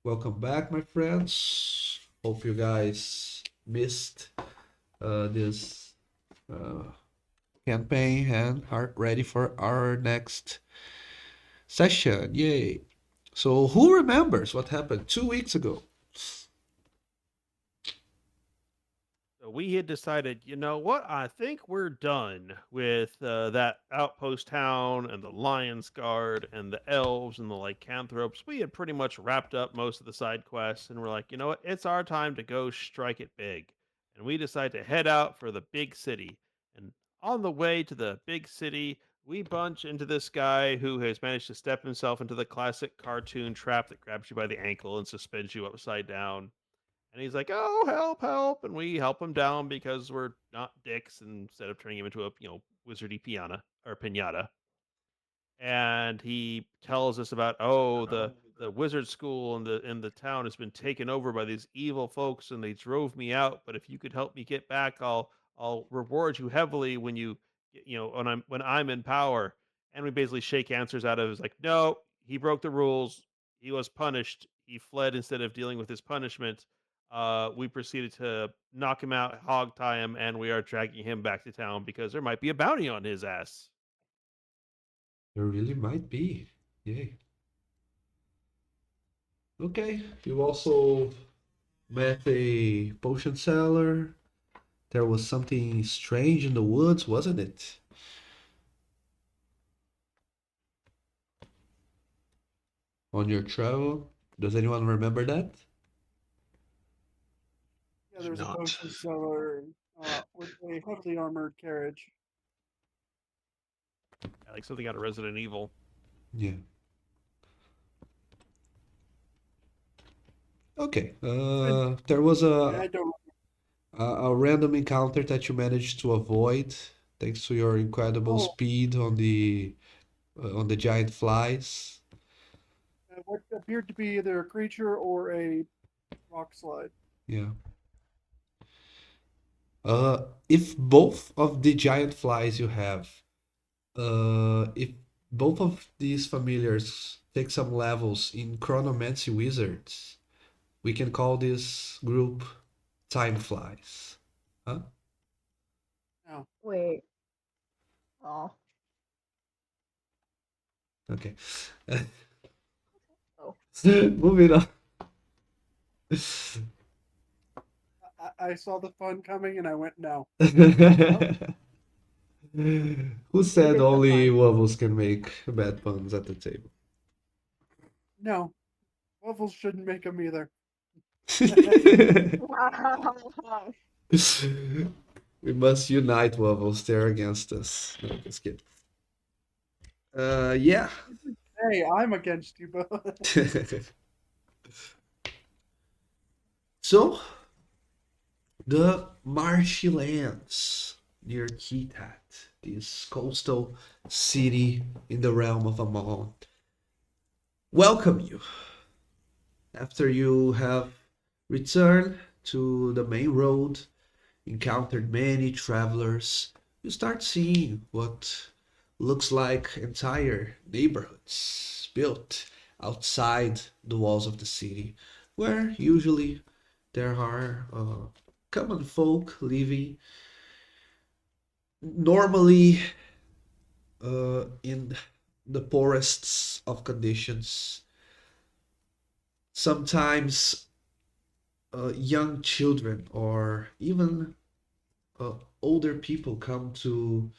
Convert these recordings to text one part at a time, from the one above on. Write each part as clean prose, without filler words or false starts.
Welcome back, my friends. Hope you guys missed this uh, campaign and are ready for our next session. Yay! So, who remembers what happened 2 weeks ago? So we had decided, you know what? I think we're done with that outpost town and the Lions Guard and the elves and the lycanthropes. We had pretty much wrapped up most of the side quests, and we're like, you know what? It's our time to go strike it big. And we decide to head out for the big city. And on the way to the big city, we bunch into this guy who has managed to step himself into the classic cartoon trap that grabs you by the ankle and suspends you upside down, and he's like, "Oh, help, help!" And we help him down because we're not dicks. And instead of turning him into a wizardy piana or pinata, and he tells us about, oh, the wizard school in the town has been taken over by these evil folks, and they drove me out. But if you could help me get back, I'll reward you heavily when when I'm in power. And we basically shake answers out of, it's like, no, he broke the rules. He was punished. He fled instead of dealing with his punishment. We proceeded to knock him out, hog tie him, and we are dragging him back to town because there might be a bounty on his ass. There really might be. Yay. Okay. You also met a potion seller. There was something strange in the woods, wasn't it? On your travel? Does anyone remember that? Yeah, Do there was a not. potion seller with a heavily armored carriage. Yeah, like something out of Resident Evil. Yeah. Okay. And There was I don't. a random encounter that you managed to avoid thanks to your incredible Oh, speed on the giant flies. what appeared to be either a creature or a rock slide. Yeah. If both of the giant flies you have, if both of these familiars take some levels in Chronomancy Wizards, we can call this group Time Flies. Huh? Now, Wait. Oh. Okay. Oh. Moving on. I saw the fun coming and I went no. Who Keep said it in only mind. Wubbles can make bad puns at the table? No, Waffles shouldn't make them either. We must unite Wubbles. They're against us. No, just kidding. Yeah. Hey, I'm against you both. So, the marshy lands near Kitat, this coastal city in the realm of Amon, welcome you. After you have returned to the main road, encountered many travelers, you start seeing what looks like entire neighborhoods built outside the walls of the city, where usually there are common folk living normally in the poorest of conditions. Sometimes young children or even uh, older people come to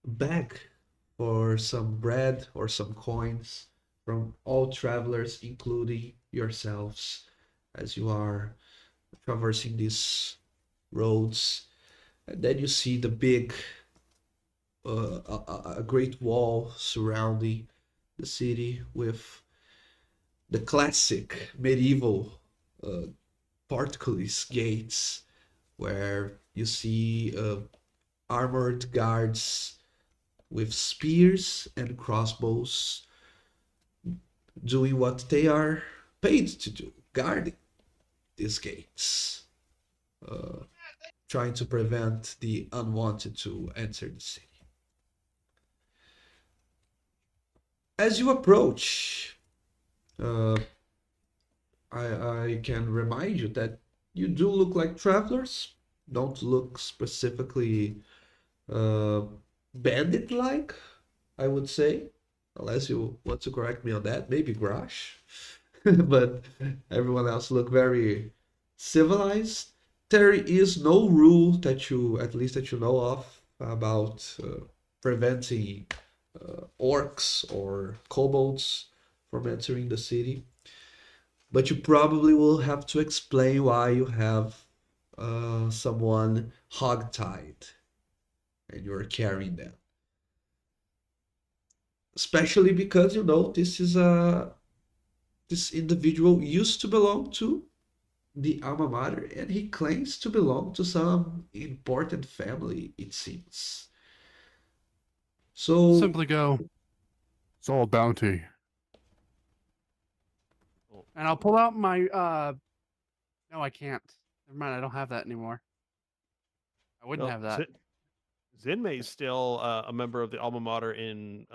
beg for some bread or some coins from all travelers, including yourselves, as you are traversing these roads. And then you see the big, a great wall surrounding the city with the classic medieval uh, portcullis gates, where you see armored guards with spears and crossbows doing what they are paid to do, guarding these gates, uh, trying to prevent the unwanted to enter the city. As you approach, uh, I can remind you that you do look like travelers, don't look specifically uh, bandit-like, I would say, unless you want to correct me on that, maybe Grash. But everyone else look very civilized. There is no rule that you, at least that you know of, about preventing orcs or kobolds from entering the city. But you probably will have to explain why you have someone hogtied and you're carrying them. Especially because you know this individual used to belong to the alma mater and he claims to belong to some important family, it seems. So, Simply go, it's all bounty. Well, And I'll pull out my, no, I can't. Never mind, I don't have that anymore. I wouldn't well, have that. Zinmei's still a member of the alma mater in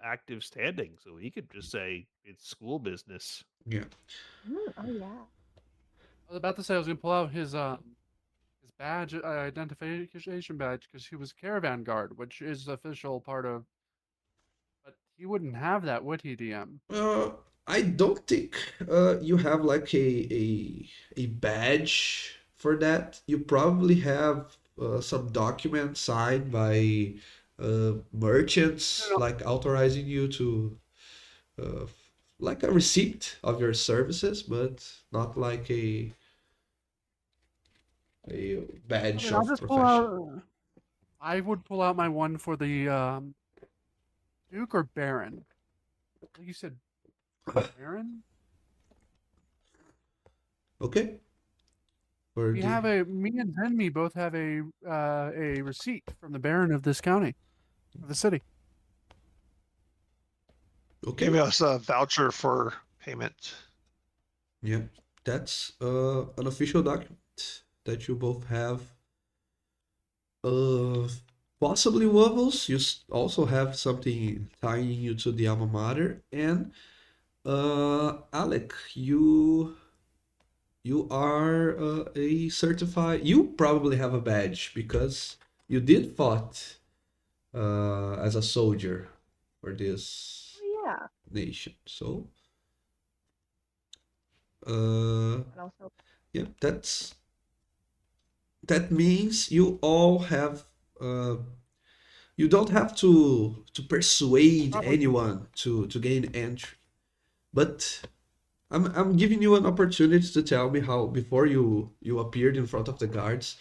active standing, so he could just say it's school business. yeah. Oh yeah. I was about to say I was gonna pull out his badge, identification badge, because he was caravan guard, which is the official part of. But he wouldn't have that, would he, DM? I don't think you have like a badge for that. You probably have some document signed by merchants, No, like authorizing you to uh, like a receipt of your services, but not like a I badge mean, I'll of just pull profession. out. I would pull out my one for the Duke or Baron. I think you said Baron. Okay. For We the have me and Zenmi both have a receipt from the Baron of this county, of the city. okay. Give us a voucher for payment. Yeah, that's an official document that you both have. Uh, Possibly Wubbles, you also have something tying you to the alma mater, and Alec, you are a certified. You probably have a badge because you did fought as a soldier for this Oh yeah. nation. So, uh, And also, yeah, that means you all have uh, you don't have to persuade Probably. anyone to gain entry. But I'm giving you an opportunity to tell me how before you appeared in front of the guards,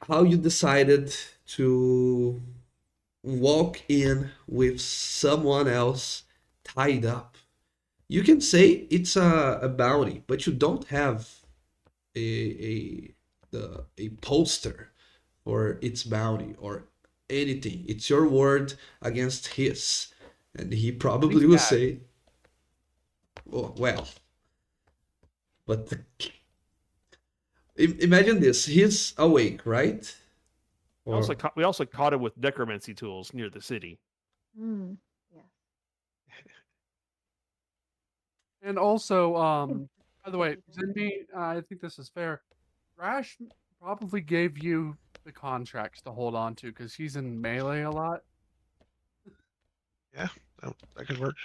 how you decided to walk in with someone else tied up. You can say it's a bounty, but you don't have a a poster or its bounty or anything. It's your word against his. And he probably will gagged. say, oh, well, but imagine this. He's awake, right? We also, Or, we also caught him with necromancy tools near the city. yeah. And also, can by the way, participate. Zenmi, I think this is fair. Rash probably gave you the contracts to hold on to because he's in melee a lot. That could work.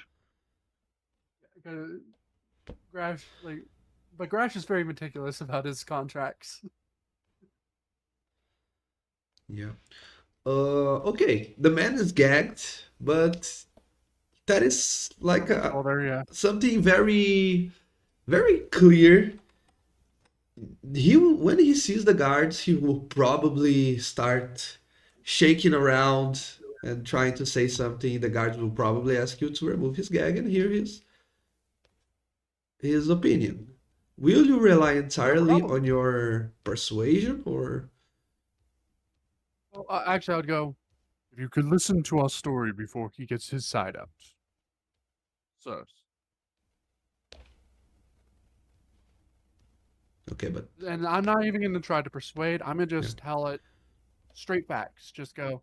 Grash, but Grash is very meticulous about his contracts. yeah. Okay. The man is gagged, but that is like Oh, there, yeah. something very, very clear. When he sees the guards, he will probably start shaking around and trying to say something. The guards will probably ask you to remove his gag and hear his opinion. Will you rely entirely problem. on your persuasion or Well, actually, I would go. If you could listen to our story before he gets his side out. So, okay, but and I'm not even going to try to persuade. I'm going to just tell it straight facts. Just go.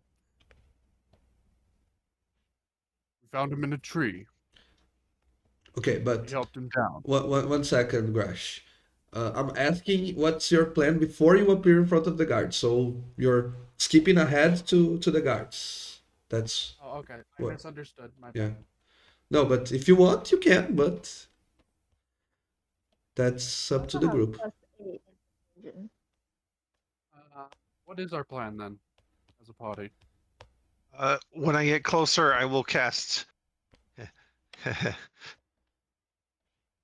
We found him in a tree. Okay, He but helped him down. one second, Grash. I'm asking what's your plan before you appear in front of the guards. So you're skipping ahead to the guards. That's Oh, okay. I what. misunderstood. My Yeah. bad. No, but if you want, you can. But that's I up to also the have group. +8 engine. What is our plan then, as a party? When I get closer, I will cast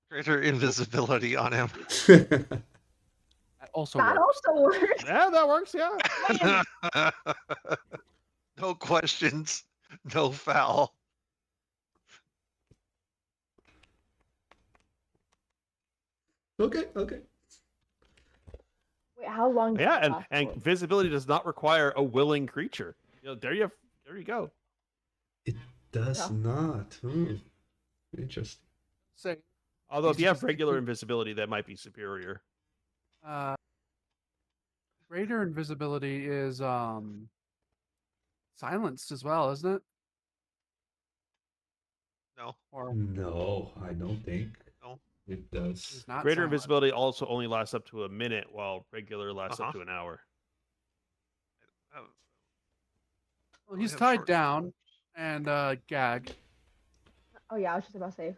greater invisibility on him. That also That works. also works. Yeah, that works. Yeah. No questions, no foul. Okay, okay. Wait, how long does Yeah, that and last and for? visibility does not require a willing creature. There you go. It does Yeah. not. Interesting. Say, Although if you have Just regular to- invisibility, that might be superior. greater invisibility is silenced as well, isn't it? No, Or No, I don't think no. it does. is not Greater silenced? invisibility also only lasts up to a minute, while regular lasts up Uh-huh. to an hour. Uh, Well, we he's have tied short down and gagged. Oh yeah, I was just about to say.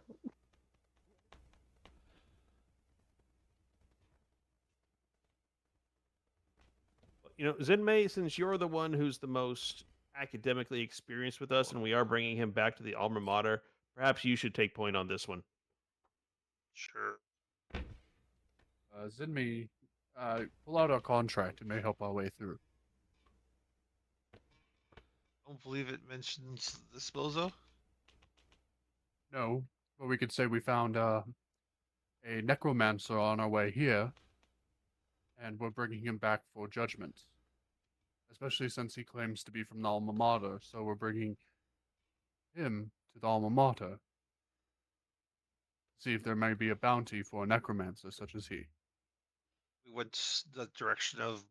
Zenmei, since you're the one who's the most academically experienced with us, and we are bringing him back to the alma mater, perhaps you should take point on this one. Sure. Zinmi, pull out our contract. It may help our way through. Don't believe it mentions this bozo. No, but we could say we found a necromancer on our way here, and we're bringing him back for judgment. Especially since he claims to be from the alma mater, so we're bringing him to the alma mater. See if there may be a bounty for a necromancer such as he. We went the direction of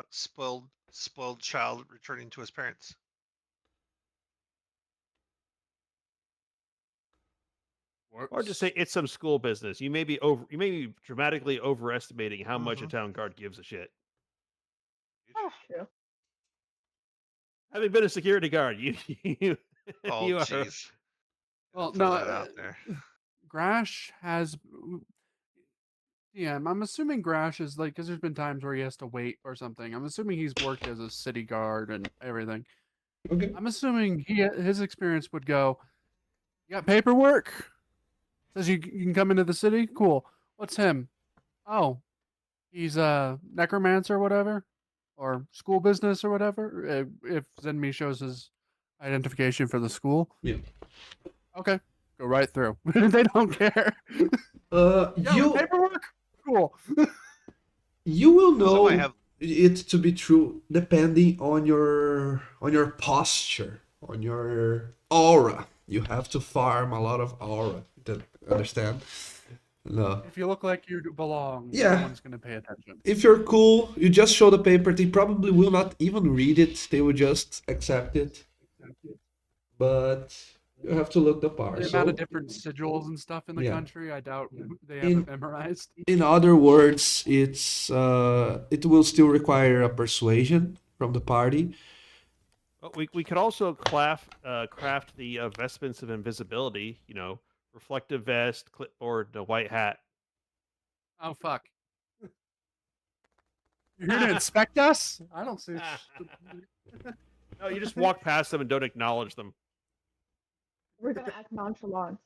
spoiled child returning to his parents. Or just say it's some school business. You may be dramatically overestimating how much a town guard gives a shit. That's true. Having been a security guard, Oh, you are jeez. Well, Throw no, that out there. Grash has. Yeah, I'm assuming Grash is like, because there's been times where he has to wait or something. I'm assuming he's worked as a city guard and everything. Okay. I'm assuming his experience would go, you got paperwork? Says you can come into the city? Cool. What's him? Oh, he's a necromancer or whatever, or school business or whatever. If Zenmi shows his identification for the school, Yeah. okay, go right through. They don't care. Yo, You paperwork? Cool. you will Also, know I have it to be true depending on your posture, on your aura. You have to farm a lot of aura. Understand? No. If you look like you belong, Yeah. no one's gonna pay attention. If you're cool, you just show the paper. They probably will not even read it. They will just accept it. But you have to look the part. The So, amount of different sigils and stuff in the Yeah. country, I doubt they have it memorized. in other words, it will still require a persuasion from the party. Well, we could also craft the vestments of invisibility. Reflective vest, clipboard, and a white hat. Oh fuck! You're here to inspect us? I don't see. No, you just walk past them and don't acknowledge them. We're gonna act nonchalant.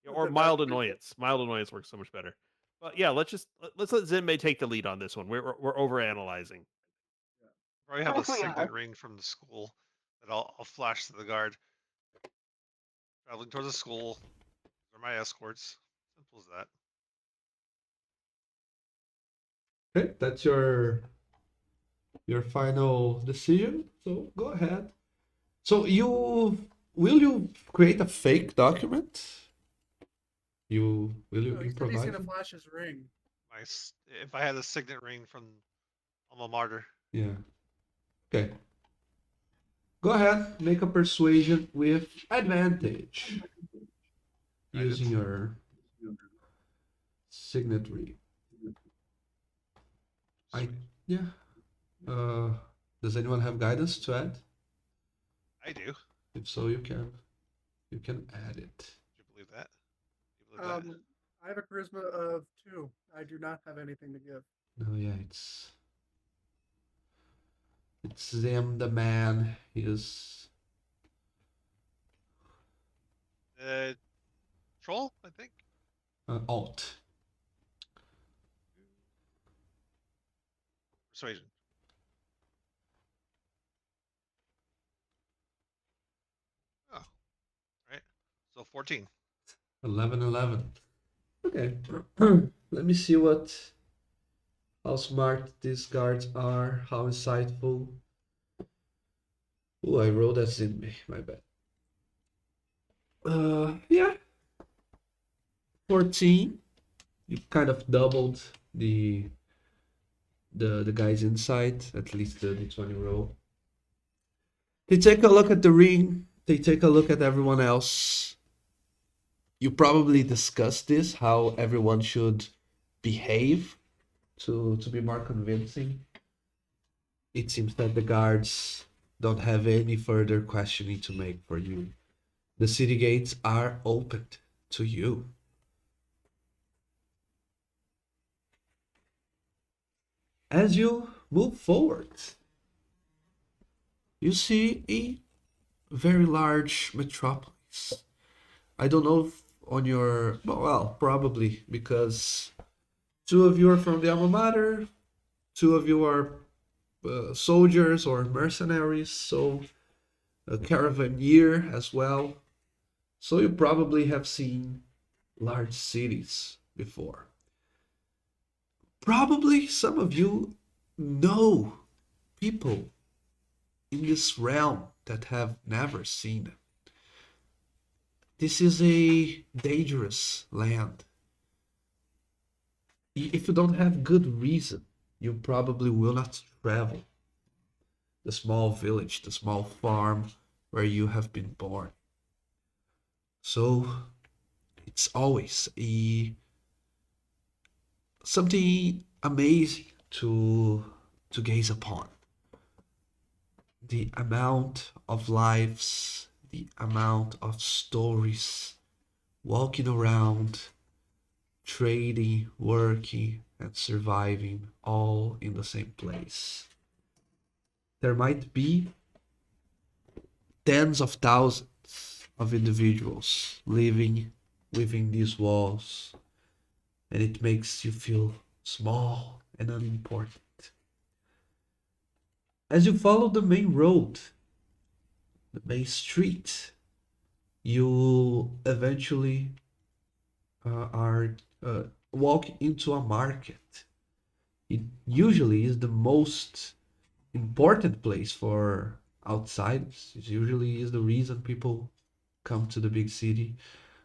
Or mild annoyance. Mild annoyance works so much better. But yeah, let's let Zenmei take the lead on this one. We're over analyzing. probably have a We are. signet ring from the school that I'll flash to the guard. Traveling towards the school. These are my escorts. Simple as that. Okay, that's your final decision. So go ahead. So will you create a fake document? Will you He's improvise? gonna it? flash his ring. If I had a signet ring from Alma Mater. Yeah. Okay. Go ahead, make a persuasion with advantage. using Guidance. your signatory. Sweet. Yeah. Does anyone have guidance to add? I do. If so, you can add it. Do you believe that? Do you believe that? I have a charisma of 2. I do not have anything to give. No, yeah, it's them, the man. He is Troll, I think. alt. Persuasion. Oh, right. So 14. 11. Okay. Let me see how smart these guards are, how insightful. Oh, I rolled as in me, my bad. Yeah. 14. You kind of doubled the guy's insight, at least the d20 roll. They take a look at the ring, they take a look at everyone else. You probably discussed this, how everyone should behave to be more convincing. It seems that the guards don't have any further questioning to make for you. The city gates are opened to you. As you move forward, you see a very large metropolis. I don't know if on your, well, probably because 2 of you are from the alma mater, 2 of you are soldiers or mercenaries, so a caravanseer as well. So you probably have seen large cities before. Probably some of you know people in this realm that have never seen them. This is a dangerous land. If you don't have good reason, you probably will not travel the small village, the small farm where you have been born. So it's always something amazing to gaze upon. The amount of lives, the amount of stories, walking around, trading, working, and surviving all in the same place. There might be tens of thousands of individuals living within these walls, and it makes you feel small and unimportant. As you follow the main road, the main street, you eventually are walk into a market. It usually is the most important place for outsiders. It usually is the reason people come to the big city.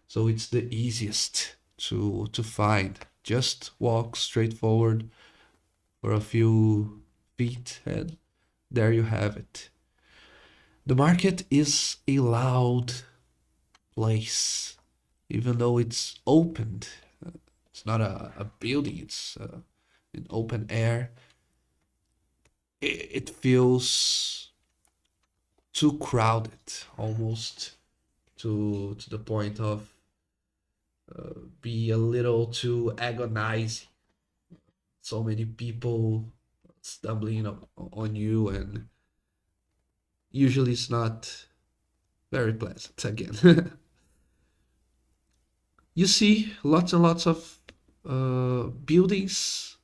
So it's the easiest to find. Just walk straight forward for a few feet and there you have it. The market is a loud place, even though it's opened. It's not a building, it's in open air. It feels too crowded, almost to the point of be a little too agonizing. So many people stumbling on you, and usually it's not very pleasant again. You see lots and lots of buildings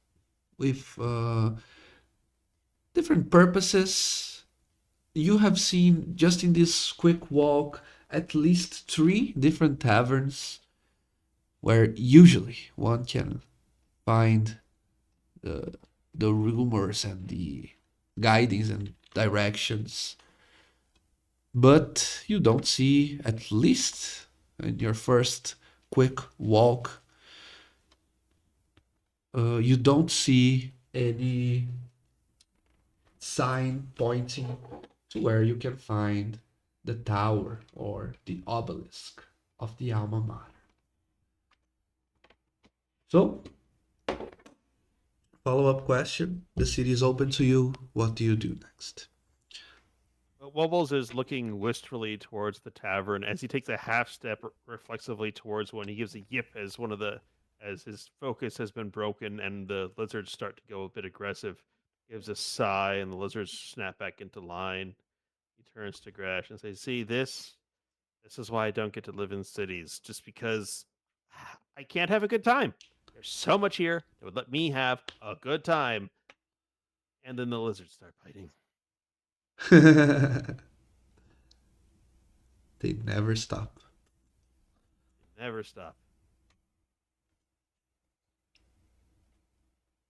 with different purposes. You have seen just in this quick walk at least 3 different taverns where usually one can find the rumors and the guidings and directions. But you don't see, at least in your first quick walk, you don't see any sign pointing to where you can find the tower or the obelisk of the alma mater. So, follow-up question. The city is open to you. What do you do next? Wobbles is looking wistfully towards the tavern as he takes a half step reflexively towards one. He gives a yip as his focus has been broken and the lizards start to go a bit aggressive. Gives a sigh and the lizards snap back into line. He turns to Grash and says, "See this? This is why I don't get to live in cities. Just because I can't have a good time. There's so much here that would let me have a good time." And then the lizards start biting. They never stop. Never stop.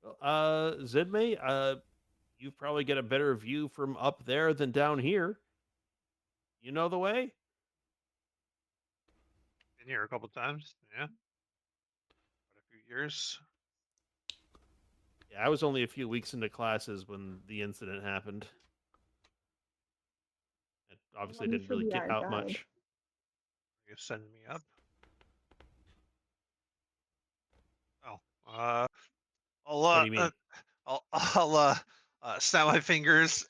Well, Zidme, you probably get a better view from up there than down here. You know the way? Been here a couple times. Yeah. Quite a few years. Yeah, I was only a few weeks into classes when the incident happened. It obviously Well, you didn't should really be get our out guide. much. You send me up. Oh, I'll What do you mean? snap my fingers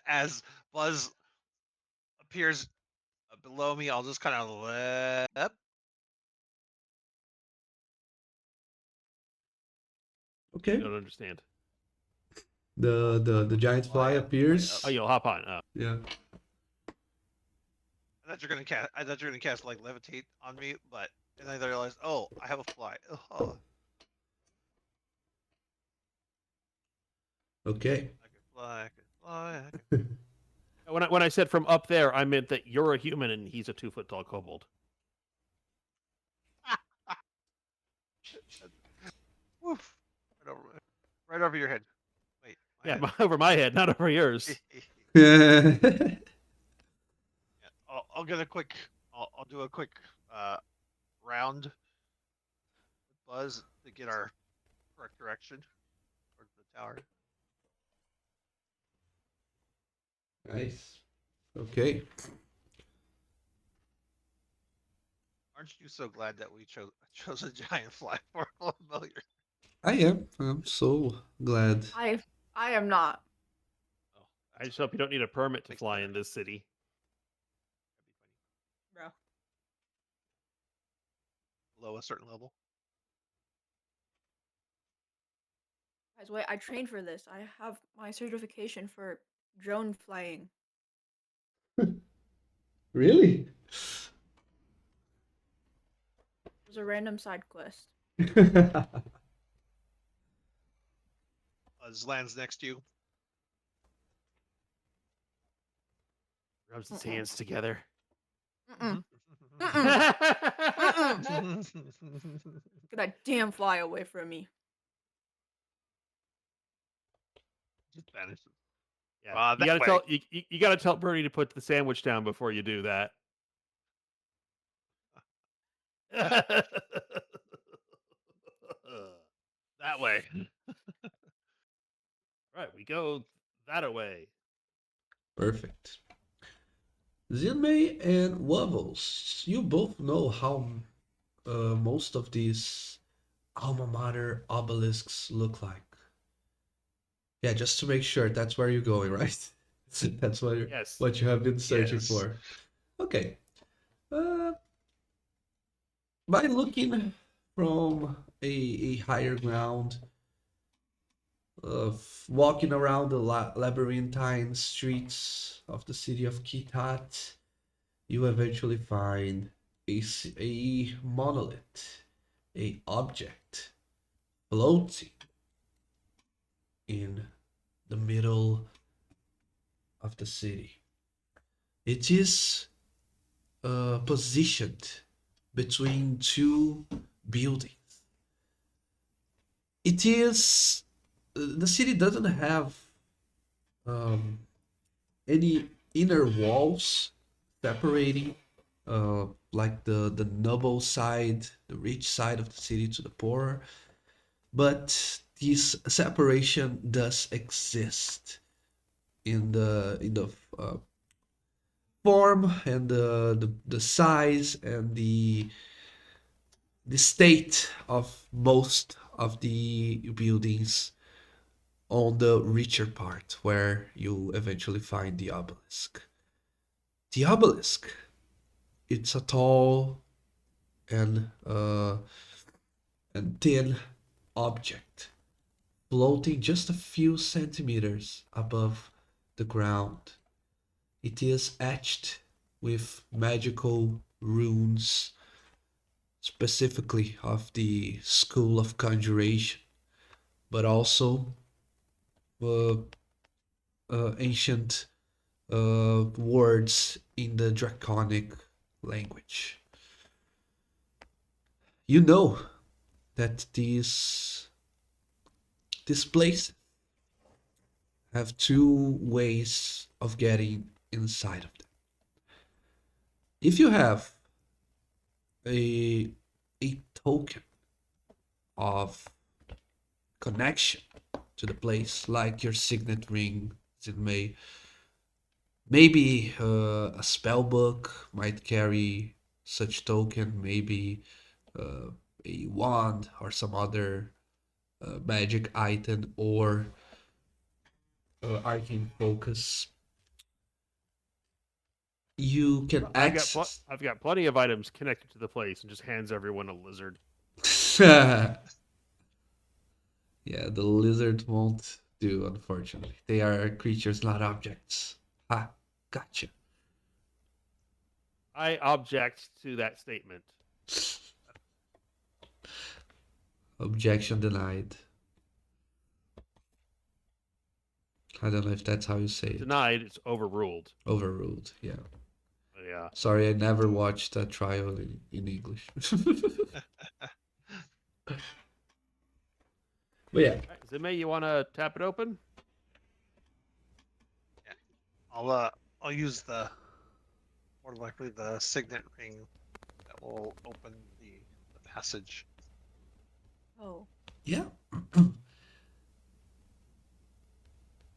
as Buzz appears below me. I'll just kind of lip. I Okay. don't understand. The giant fly appears. Oh, you'll hop on. Yeah. I thought you're gonna cast like levitate on me, but and then I realized, oh, I have a fly. Oh, Okay. I can fly. I can fly. I can... When I said from up there, I meant that you're a human and he's a 2 foot tall kobold. Woof. Right over your head. Wait. my Yeah, head. over my head, not over yours. Yeah, I'll get a quick. I'll do a quick round with Buzz to get our correct direction towards the tower. Nice. Okay. Aren't you so glad that we chose a giant fly for a familiar? I am. I'm so glad. I am not. Oh, I just hope you don't need a permit to Makes fly better. in this city. That'd Bro. be below a certain level. Guys, wait, I trained for this. I have my certification for drone flying. Really? It was a random side quest. Buzz lands next to you. Rubs his Mm-mm. hands together. Mm-mm. Yeah, Get that damn fly away from me. Just vanishes. you that gotta way. tell you gotta tell Bernie to put the sandwich down before you do that. That way. Right, we go that away. Perfect. Zinmei and Wubbles, you both know how most of these alma mater obelisks look like. Yeah, just to make sure that's where you're going, right? That's Yes. what you have been searching Yes. for. Okay. By looking from a higher ground, of walking around the labyrinthine streets of the city of Kitat, you eventually find a monolith, a object floating in the middle of the city. It is positioned between two buildings. It is the city doesn't have any inner walls separating like the noble side, the rich side of the city to the poor, but this separation does exist in the form and the size and the the state of most of the buildings on the richer part where you eventually find the obelisk. The obelisk, it's a tall and thin object floating just a few centimeters above the ground. It is etched with magical runes, specifically of the school of conjuration, but also uh, ancient words in the draconic language. You know that this place have two ways of getting inside of them. If you have a token of connection to the place, like your signet ring, it maybe a spell book might carry such token, maybe a wand or some other magic item or arcane focus. You can access. I've got plenty of items connected to the place, and just hands everyone a lizard. Yeah, the lizard won't do, unfortunately. They are creatures, not objects. Ha, gotcha. I object to that statement. Objection denied. I don't know if that's how you say it. Denied. It's overruled. Overruled, yeah. Yeah. Sorry, I never watched a trial in English. But yeah, Right, Zime, you want to tap it open? I'll use the more likely the signet ring that will open the passage. Oh, yeah.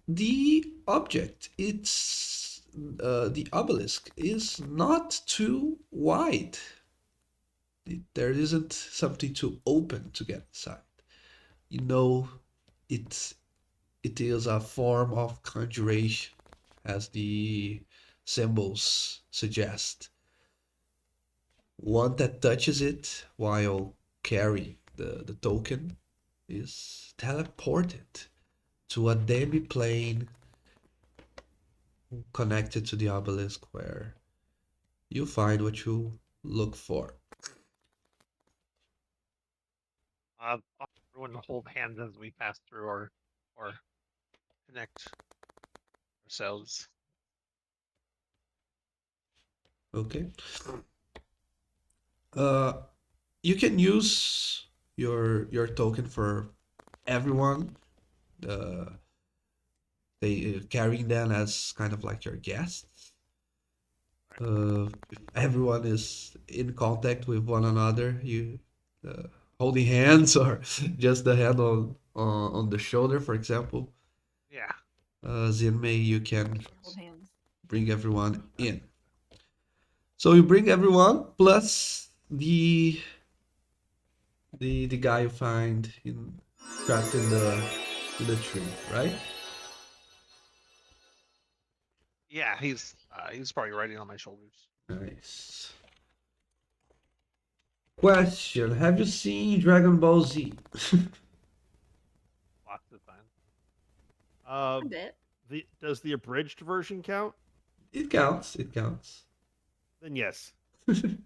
The object, the obelisk is not too wide. There isn't something too open to get inside. You know, it is a form of conjuration, as the symbols suggest. One that touches it while carrying the token is teleported to a demi-plane connected to the obelisk where you find what you look for. Everyone hold hands as we pass through or connect ourselves. Okay. You can use your token for everyone. They carrying them as kind of like your guests. If everyone is in contact with one another, you holding hands or just the hand on the shoulder, for example. Yeah. Zinmei, you can hold hands. bring everyone in. So you bring everyone plus the guy you find trapped in the tree, right? Yeah, he's probably riding on my shoulders. Nice. Question: have you seen Dragon Ball Z? Lots of time. A bit. Does the abridged version count? It counts. It counts. Then yes. Do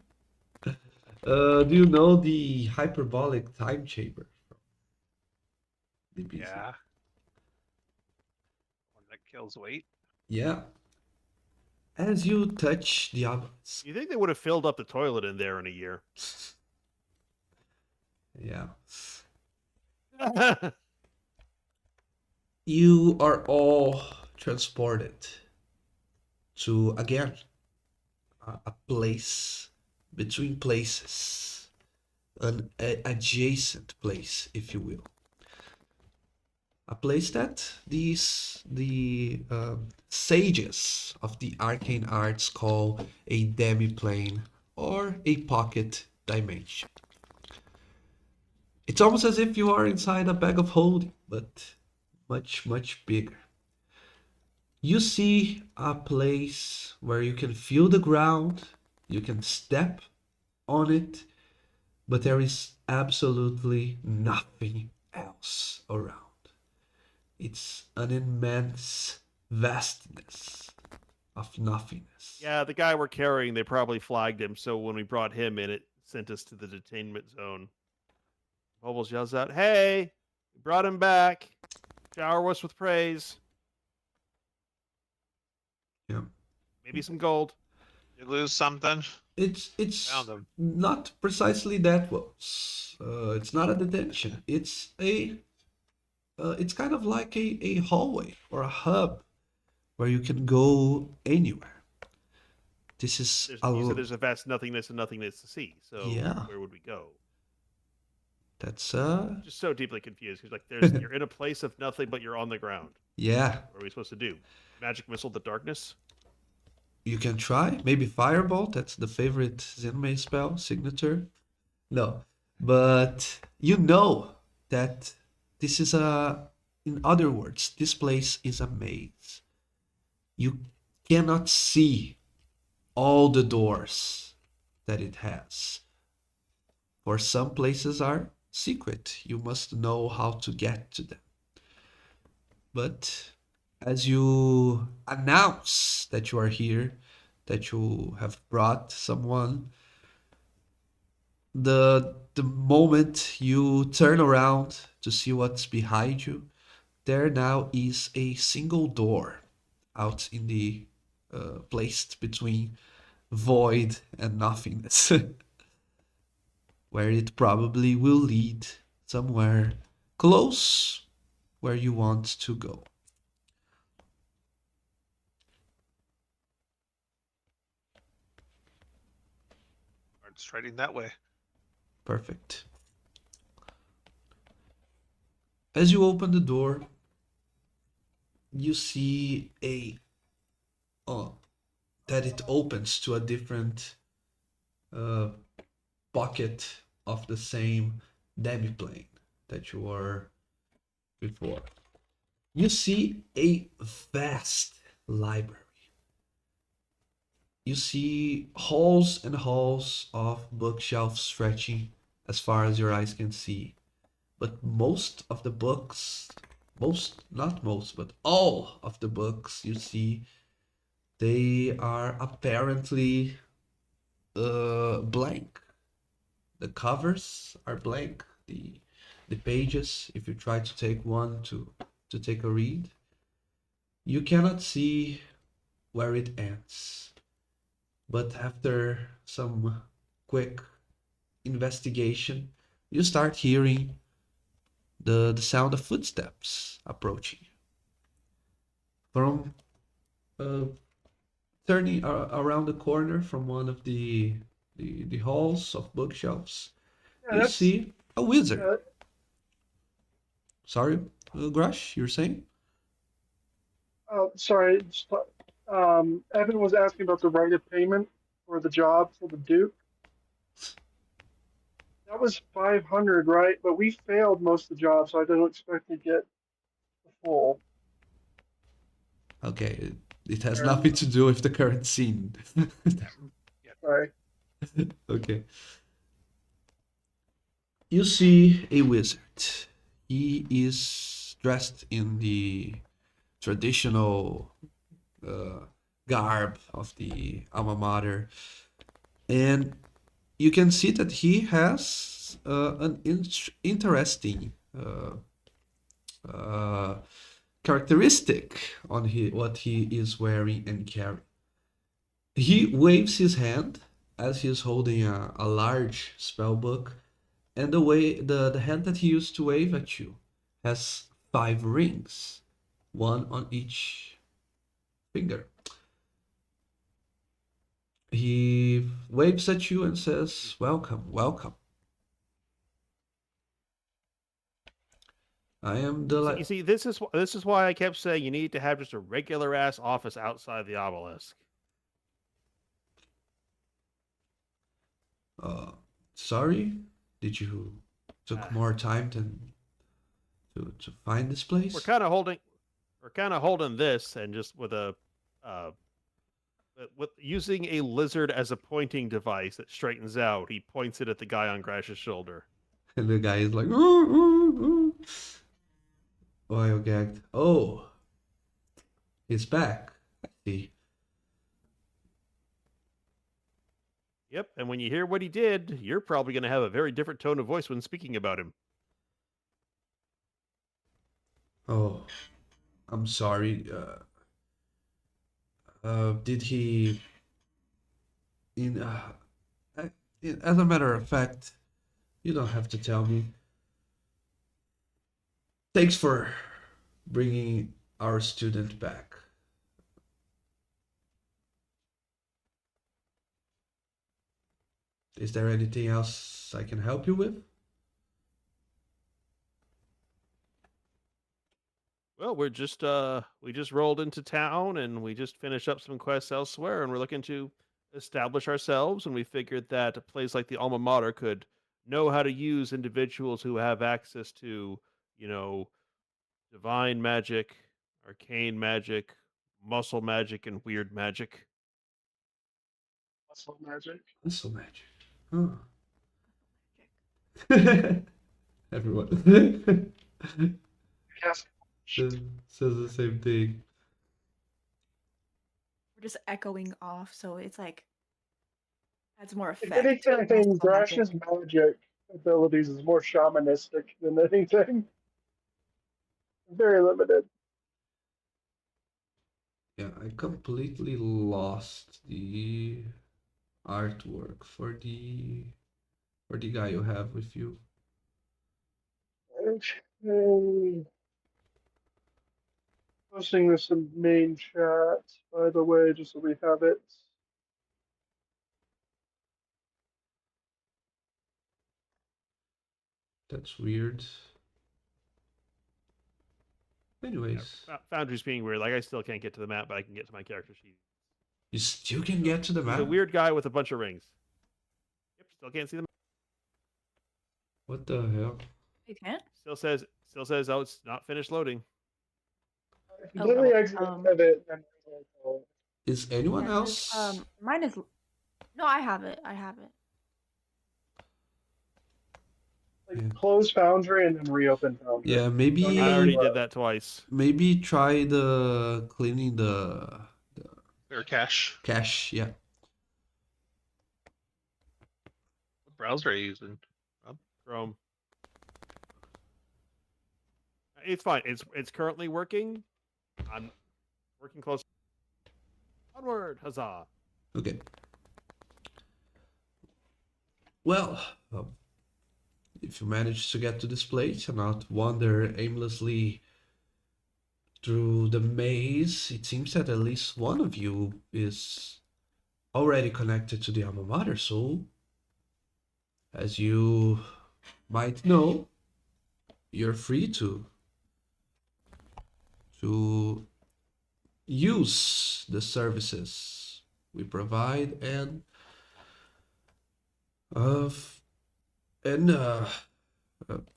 you know the hyperbolic time chamber from DBZ? Yeah. One that kills weight. Yeah. As you touch the obelisk. You think they would have filled up the toilet in there in a year? Yeah. You are all transported to, again, a place between places, an adjacent place, if you will. A place that the sages of the arcane arts call a demiplane or a pocket dimension. It's almost as if you are inside a bag of holding, but much, much bigger. You see a place where you can feel the ground, you can step on it, but there is absolutely nothing else around. It's an immense vastness of nothingness. Yeah, the guy we're carrying, they probably flagged him, so when we brought him in, it sent us to the detainment zone. Bubbles yells out, "Hey, we brought him back. Shower us with praise. Yeah. Maybe some gold." You lose something. It's Found him. not precisely that was. It's not a detention. It's kind of like a hallway or a hub where you can go anywhere. This is You said there's a vast nothingness and nothingness to see. So Yeah. where would we go? that's Just so deeply confused. He's like, you're in a place of nothing, but you're on the ground. yeah. What are we supposed to do? Magic missile the darkness? You can try maybe Firebolt. That's the favorite Zenmei spell signature. No, but you know that this is a. In other words, this place is a maze. You cannot see all the doors that it has. For some places are secret. You must know how to get to them. But as you announce that you are here, that you have brought someone, the moment you turn around to see what's behind you, there now is a single door out in the placed between void and nothingness, where it probably will lead somewhere close where you want to go. It's trading that way. Perfect. As you open the door, you see that it opens to a different uh, pocket of the same demiplane that you were before. You see a vast library. You see halls and halls of bookshelves stretching as far as your eyes can see. But most of the books, not most, but all of the books you see, they are apparently blank. The covers are blank. The pages, if you try to take one to take a read, you cannot see where it ends. But after some quick investigation, you start hearing the sound of footsteps approaching. From turning around the corner from one of the halls of bookshelves, Yeah, you that's see a wizard. uh, Sorry, Grush, you're saying? sorry. Evan was asking about the rate of payment for the job for the Duke. That was 500, right? But we failed most of the jobs, so I don't expect to get the full. Okay, it has nothing to do with the current scene. Sorry. Okay. You see a wizard. He is dressed in the traditional garb of the alma mater, and you can see that he has an interesting characteristic on what he is wearing and carrying. He waves his hand as he is holding a large spell book, and the hand that he used to wave at you has 5 rings, one on each finger. He waves at you and says, "Welcome, welcome. I am You delighted." see, this is why I kept saying you need to have just a regular ass office outside the obelisk. Sorry, did you took Ah. more time than to find this place. We're kind of holding this, and just with a uh, with using a lizard as a pointing device that straightens out. He points it at the guy on Grash's shoulder. And the guy is like, ooh, ooh, ooh. Oil gagged. Oh, he's back. I see. Yep, and when you hear what he did, you're probably going to have a very different tone of voice when speaking about him. Oh, I'm sorry. Did he? In, as a matter of fact, you don't have to tell me. Thanks for bringing our student back. Is there anything else I can help you with? Well, we just rolled into town and we just finished up some quests elsewhere, and we're looking to establish ourselves, and we figured that a place like the alma mater could know how to use individuals who have access to, you know, divine magic, arcane magic, muscle magic, and weird magic. Muscle magic. Muscle magic. Huh. Everyone Yes. says the same thing. We're just echoing off, so it's like adds more If effect. to anything, muscle magic. Grash's magic abilities is more shamanistic than anything. Very limited. Yeah, I completely lost the artwork for the guy you have with you. Okay. Posting this in main chat, by the way, just so we have it. That's weird. Yeah, Anyways, Foundry's being weird. Like, I still can't get to the map, but I can get to my character sheet. you still can get to the He's a map. weird guy with a bunch of rings. Yep, still can't see them. What the hell? You can't. Still says, oh, it's not finished loading. If you Oh, literally well, exit it, then Is anyone Yeah, there's, else? mine is. No, I have it. I have it. like, Yeah. close Foundry and then reopen Foundry. Yeah, maybe Don't I already need did that twice. maybe try the cleaning the Clear cache. cache. Yeah. What browser are you using? Chrome. It's fine. It's currently working. I'm working close. Onward, huzzah! Okay. Well, if you manage to get to this place and not wander aimlessly through the maze, it seems that at least one of you is already connected to the alma mater. So, as you might know, you're free to use the services we provide and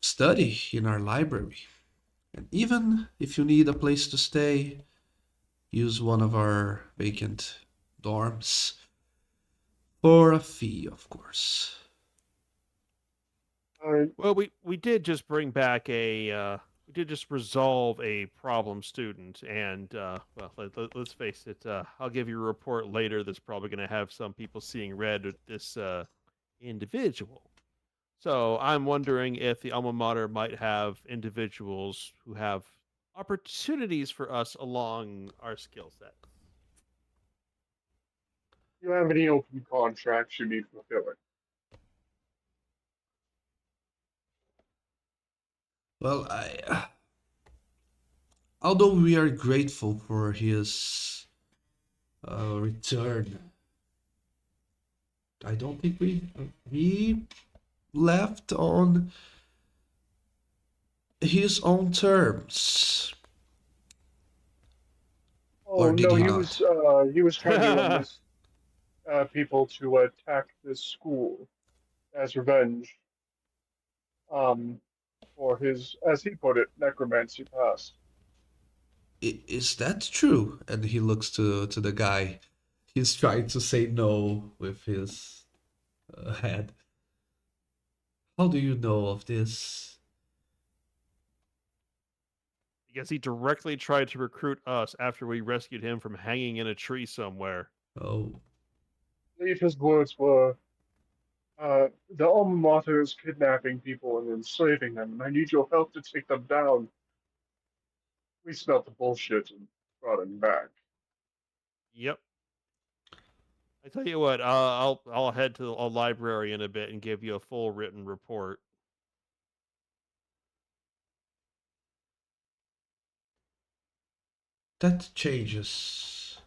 study in our library. And even if you need a place to stay, use one of our vacant dorms for a fee, of course. Well, we did just bring back we did just resolve a problem student, and well, let's face it. I'll give you a report later that's probably going to have some people seeing red with this individual. So I'm wondering if the alma mater might have individuals who have opportunities for us along our skill set. Do you have any open contracts you need fulfilling? Well, although we are grateful for his return, I don't think we left on his own terms. Oh Or did no, he he not? was trying to enlist people to attack this school as revenge. for his, as he put it, necromancy past. Is that true? And he looks to the guy. He's trying to say no with his head. How do you know of this? Because he directly tried to recruit us after we rescued him from hanging in a tree somewhere. Oh, I believe his words were, the alma mater is kidnapping people and enslaving them, and I need your help to take them down. We smelt the bullshit and brought him back. Yep. I tell you what, I'll head to a library in a bit and give you a full written report. that changes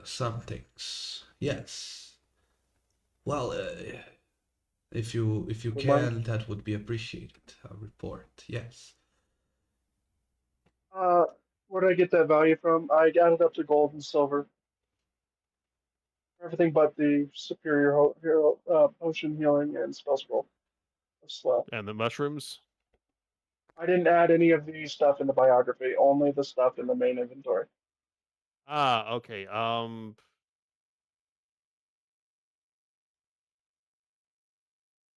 some things. Yes. Well, if you Would mind- can, that would be appreciated. A report, yes. Where did I get that value from? I added up to gold and silver. Everything but the superior hero, potion healing and spell scroll of slow. And the mushrooms? I didn't add any of the stuff in the biography, only the stuff in the main inventory. Ah, okay.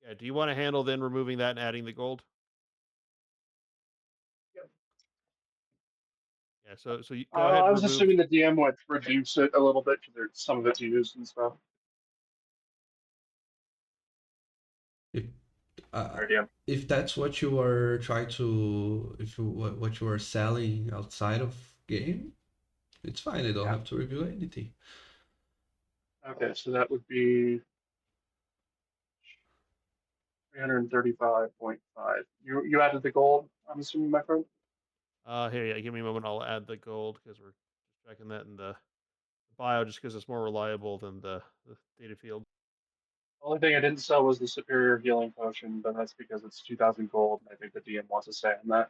Yeah, do you want to handle then removing that and adding the gold? Yep. Yeah, so you go ahead I and was remove. assuming the DM would reduce it a little bit because there's some of it's used and stuff. If Sorry, DM. if that's what you are trying to, if you what you are selling outside of game, it's fine. I don't Yeah. have to review anything. Okay, so that would be 335.5. You added the gold, I'm assuming, my friend? Here, yeah, give me a moment. I'll add the gold because we're just checking that in the bio just because it's more reliable than the data field. The only thing I didn't sell was the superior healing potion, but that's because it's 2,000 gold, and I think the DM wants to say on that.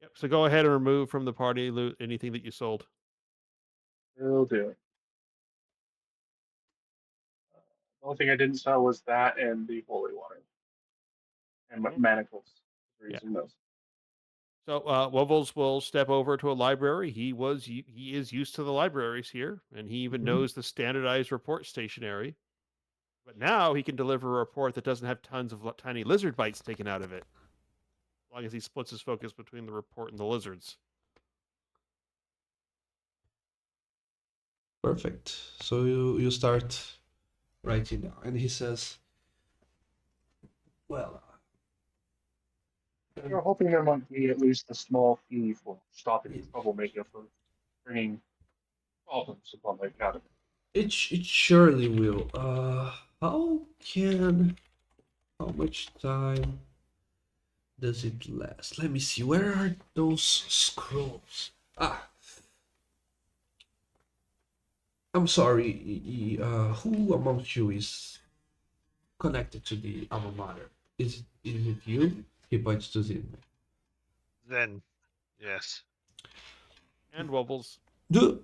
Yep. So go ahead and remove from the party loot anything that you sold. Will do. The only thing I didn't sell was that and the holy water and manacles. We're Yeah. using those. So Wobbles will step over to a library. He is used to the libraries here, and he even Mhm. knows the standardized report stationery. But now he can deliver a report that doesn't have tons of tiny lizard bites taken out of it, as long as he splits his focus between the report and the lizards. Perfect. So you start writing down, and he says, "Well, We're hoping there might be at least a small fee for stopping the troublemaker from bringing problems upon the academy. it surely will. How much time does it last? Let me see. Where are those scrolls? Ah, I'm sorry. Who amongst you is connected to the alma mater? Is it you?" He points to Zin. Then, yes. And Wobbles. Do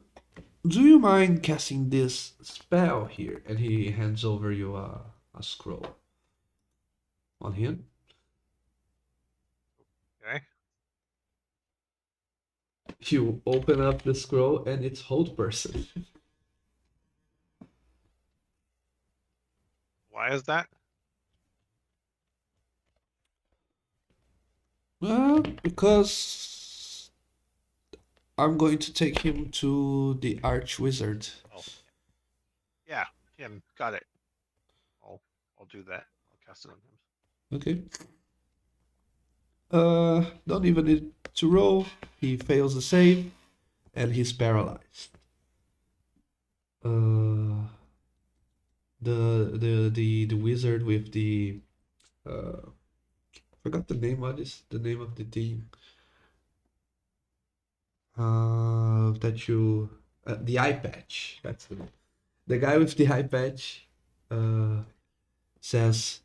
you mind casting this spell here? And he hands over you a scroll. On him. Okay. You open up the scroll and it's Hold Person. Why is that? Because I'm going to take him to the Arch Wizard. Oh, yeah, him. Got it. I'll do that. I'll cast it on him. Okay. Don't even need to roll. He fails the save, and he's paralyzed. The wizard with the forgot the name. What is the name of the team? That you the eye patch. That's the name. The guy with the eye patch says,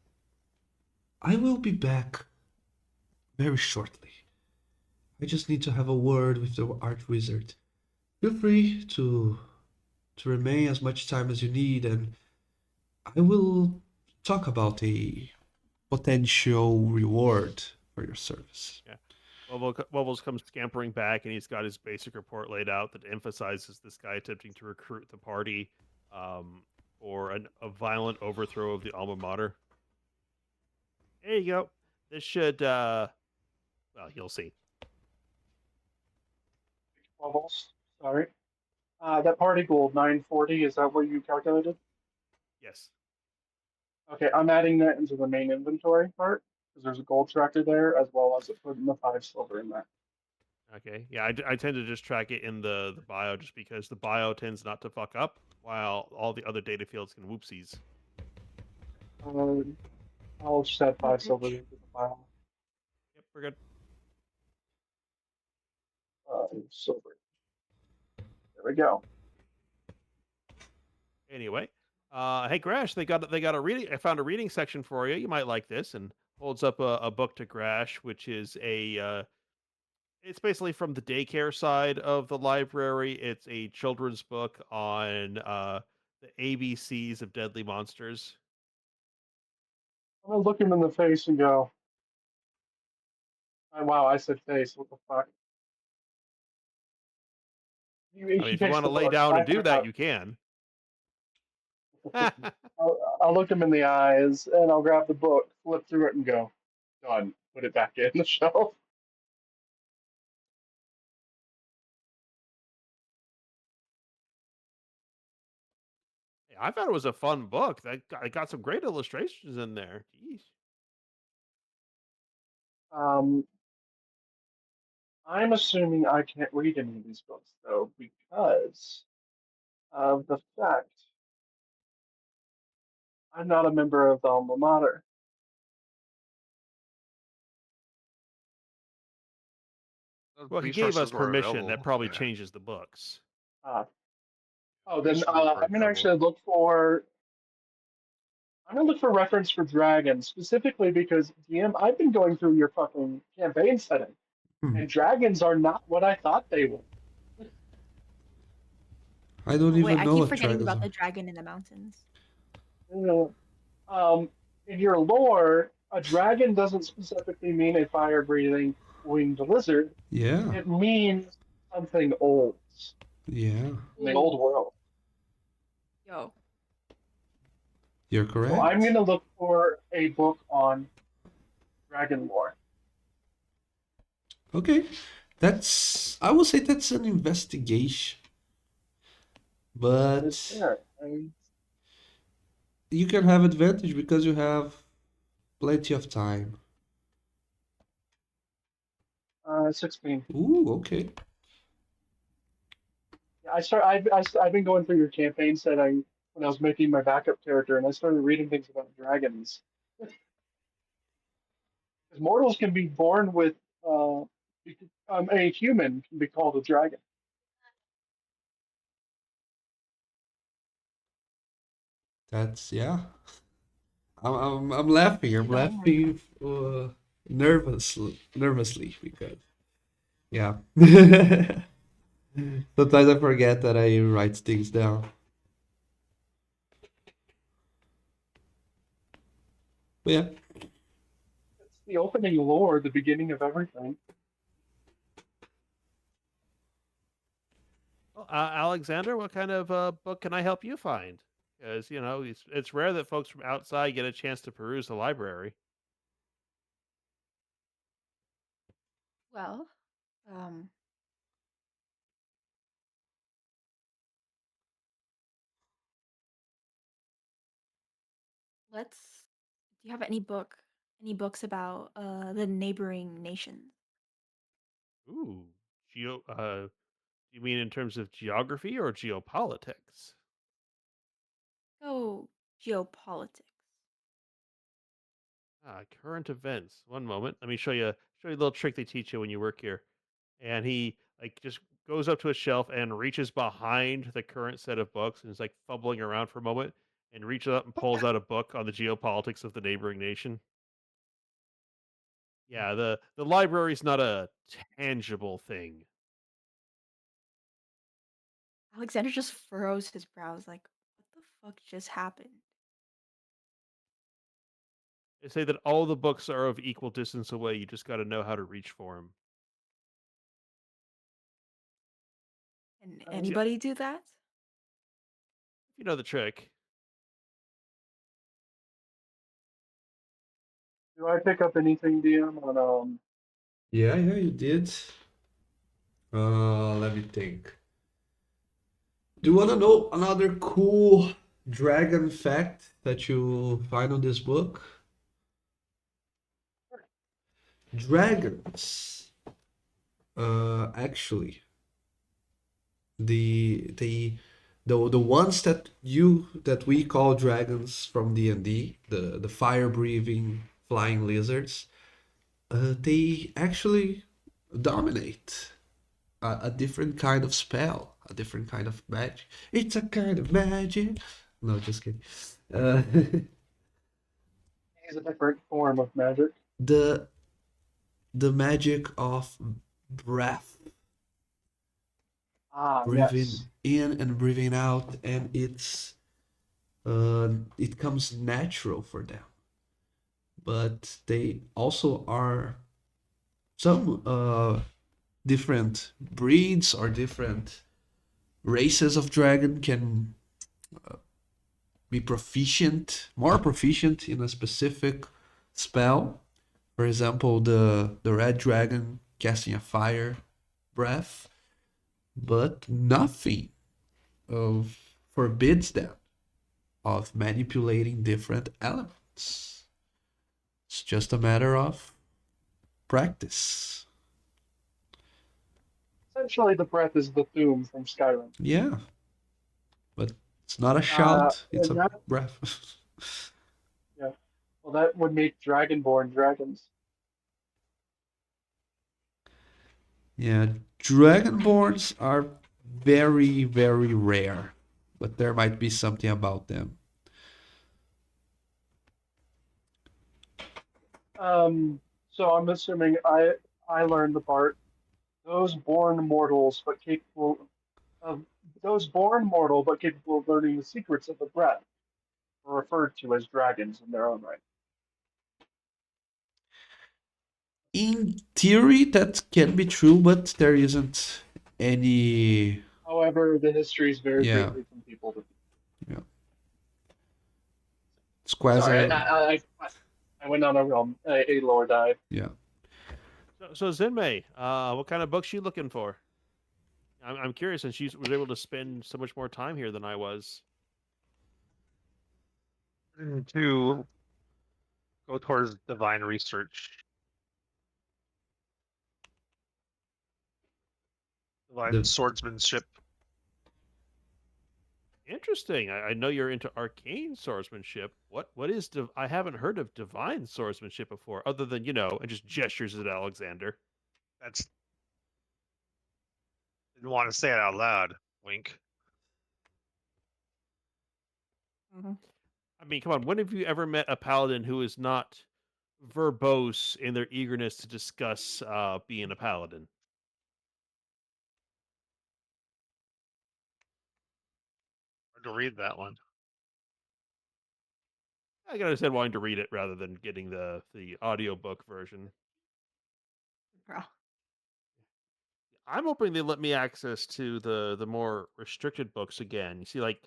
"I will be back very shortly. I just need to have a word with the art wizard. Feel free to remain as much time as you need, and I will talk about a potential reward for your service. Yeah. Wubbles comes scampering back, and he's got his basic report laid out that emphasizes this guy attempting to recruit the party um, for a violent overthrow of the alma mater. There you go. This should, well, you'll see. Bubbles. Sorry. That party goal 940. Is that what you calculated? Yes. Okay, I'm adding that into the main inventory part because there's a gold tracker there as well as putting the 5 silver in there. Okay. Yeah, I tend to just track it in the bio just because the bio tends not to fuck up while all the other data fields can whoopsies. I'll just add 5 silver Rich. into the file. Yep, we're good. 5 silver. There we go. Anyway, hey Grash, they got a reading. I found a reading section for you. You might like this, and holds up a book to Grash, which is it's basically from the daycare side of the library. It's a children's book on the ABCs of deadly monsters. I'm gonna look him in the face and go, oh, wow, I said face. What the fuck? I mean, He if you takes want to the lay book. down I and do pick that, up. you can. I'll look him in the eyes and I'll grab the book, flip through it, and go, done. Put it back in the shelf. I thought it was a fun book. I got some great illustrations in there. Jeez. Um, I'm assuming I can't read any of these books though because of the fact I'm not a member of the alma mater. Those Well, he gave us resources were permission. available. That probably Yeah. changes the books. Uh, then Resources were I'm gonna available. actually look for. I'm gonna look for reference for dragons specifically because DM. I've been going through your fucking campaign setting, Hmm. and dragons are not what I thought they were. I don't Oh, wait, even I know keep what forgetting dragons about are. the dragon in the mountains. You know, in your lore, a dragon doesn't specifically mean a fire-breathing winged lizard. Yeah, It means something old yeah, in the old world. Yo, you're So I'm correct. gonna look for a book on dragon lore. Okay, I would say that's an investigation, It's but there. you can have advantage because you have plenty of time. 16. Ooh, okay. Yeah, I've been going through your campaign setting when I was making my backup character, and I started reading things about dragons. Because mortals can be born with a human can be called a dragon. That's yeah. I'm laughing. I'm she's the homework. laughing nervously because yeah. Sometimes I forget that I write things down. But yeah, It's the opening lore, the beginning of everything. Well, Alexander, what kind of book can I help you find? Because it's rare that folks from outside get a chance to peruse the library. Well, um, let's. Do you have any books about the neighboring nations? Ooh, you mean in terms of geography or geopolitics? Oh, geopolitics. Current events. One moment. Let me show you a little trick they teach you when you work here. And he like just goes up to a shelf and reaches behind the current set of books and is like fumbling around for a moment and reaches up and pulls out a book on the geopolitics of the neighboring nation. Yeah, the library's not a tangible thing. Alexander just furrows his brows like, what the fuck just happened? They say that all the books are of equal distance away. You just got to know how to reach for them. Can Uh, anybody do that? If you know the trick. Do I pick up anything, DM, on Yeah, you did. Let me think. Do you want to know another cool dragon fact that you find on this book? Dragons, actually, the ones that we call dragons from D&D, the fire-breathing flying lizards, they actually dominate a different kind of spell, a different kind of magic. It's a kind of magic. No, just kidding. is a different form of magic? the the magic of breath, Ah, breathing yes. in and breathing out, and it comes natural for them. But they also are some different breeds or different races of dragon can be more proficient in a specific spell. For example, the red dragon casting a fire breath, but nothing of forbids them of manipulating different elements. It's just a matter of practice. Essentially, the breath is the Thuum from Skyrim. Yeah, but it's not a shout, it's And a that, breath. yeah, well, that would make Dragonborn dragons. Yeah, dragonborns are very, very rare, but there might be something about them. So I'm assuming I learned the part. Those born mortals, but capable of those born mortal, but capable of learning the secrets of the breath, are referred to as dragons in their own right. In theory, that can be true, but there isn't any. However, the histories vary Yeah, greatly from people to people. yeah. It's quasi. Sorry, I went on a lore dive. Yeah. So Zenmei, what kind of books you looking for? I'm curious, since she was able to spend so much more time here than I was. To go towards divine research, divine The swordsmanship. Interesting. I know you're into arcane swordsmanship. What is I haven't heard of divine swordsmanship before, other than and just gestures at Alexander. That's didn't want to say it out loud. Wink. Hmm. I mean, come on. When have you ever met a paladin who is not verbose in their eagerness to discuss being a paladin? Hard to read that one. I can understand wanting to read it rather than getting the audiobook version. Bro. I'm hoping they let me access to the more restricted books again. You see, like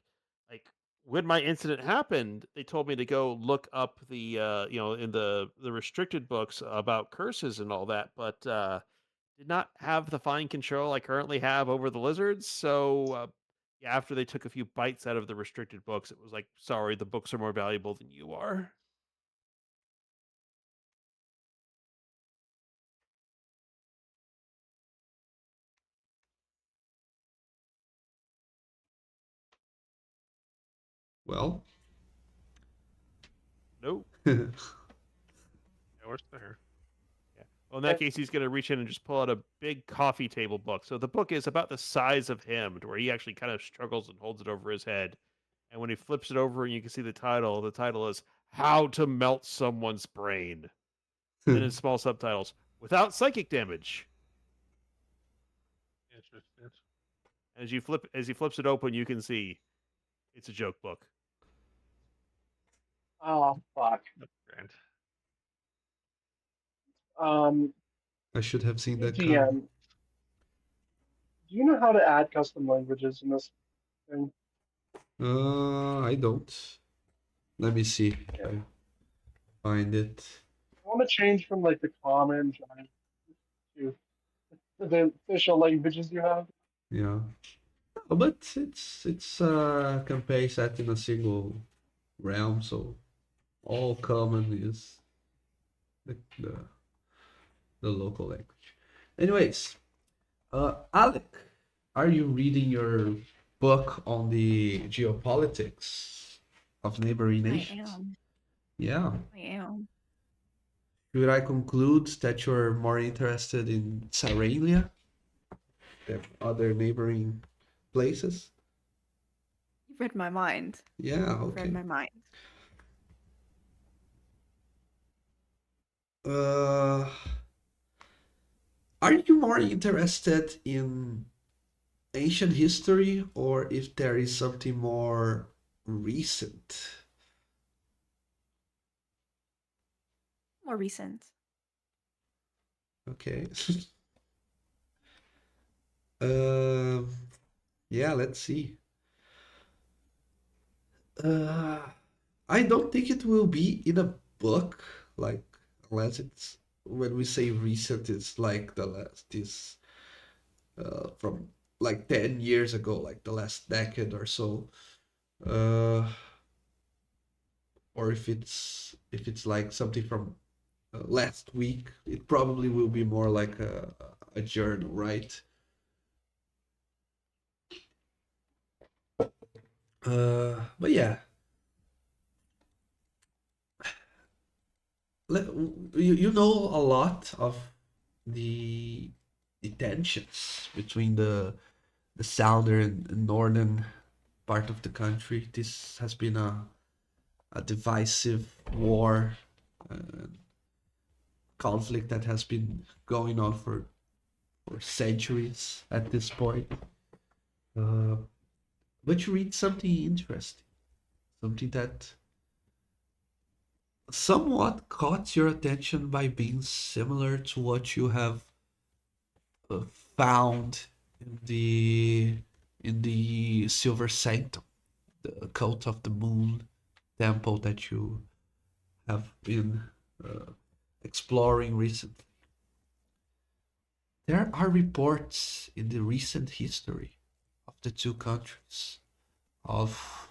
when my incident happened, they told me to go look up the in the restricted books about curses and all that, but did not have the fine control I currently have over the lizards. So yeah, after they took a few bites out of the restricted books, it was like, sorry, the books are more valuable than you are. well. Nope. Yeah, where's there? Yeah. Well, in that case, he's going to reach in and just pull out a big coffee table book. So the book is about the size of him, to where he actually kind of struggles and holds it over his head. And when he flips it over and you can see the title is How to Melt Someone's Brain. And then in small subtitles, without psychic damage. Interesting. As he flips it open, you can see it's a joke book. Oh fuck! Grand. Um, I should have seen hey that coming. DM, do you know how to add custom languages in this thing? I don't. Let me see if Yeah. I find it. I want to change from like the common giant to the official languages you have. Yeah. Oh, but it's campaign set in a single realm, so all common is the the, the local language. Anyways, Alec, are you reading your book on the geopolitics of neighboring I nations? am. Yeah. I am. Should I conclude that you're more interested in Sarailia than other neighboring places? You've read my mind. Yeah, You've read okay. my mind. Uh, are you more interested in ancient history or if there is something more recent? More recent. Okay. Um, yeah, let's see. Uh, I don't think it will be in a book, like unless it's when we say recent, it's like the last is from like 10 years ago, like the last decade or so. Uh, or if it's like something from last week, it probably will be more like a journal, right? But yeah, you know a lot of the the tensions between the southern and northern part of the country. This has been a divisive war, uh, conflict that has been going on for centuries at this point. Uh, but you read something interesting, something that somewhat caught your attention by being similar to what you have uh, found in the Silver Sanctum, the cult of the moon temple that you have been uh, exploring recently. There are reports in the recent history of the two countries of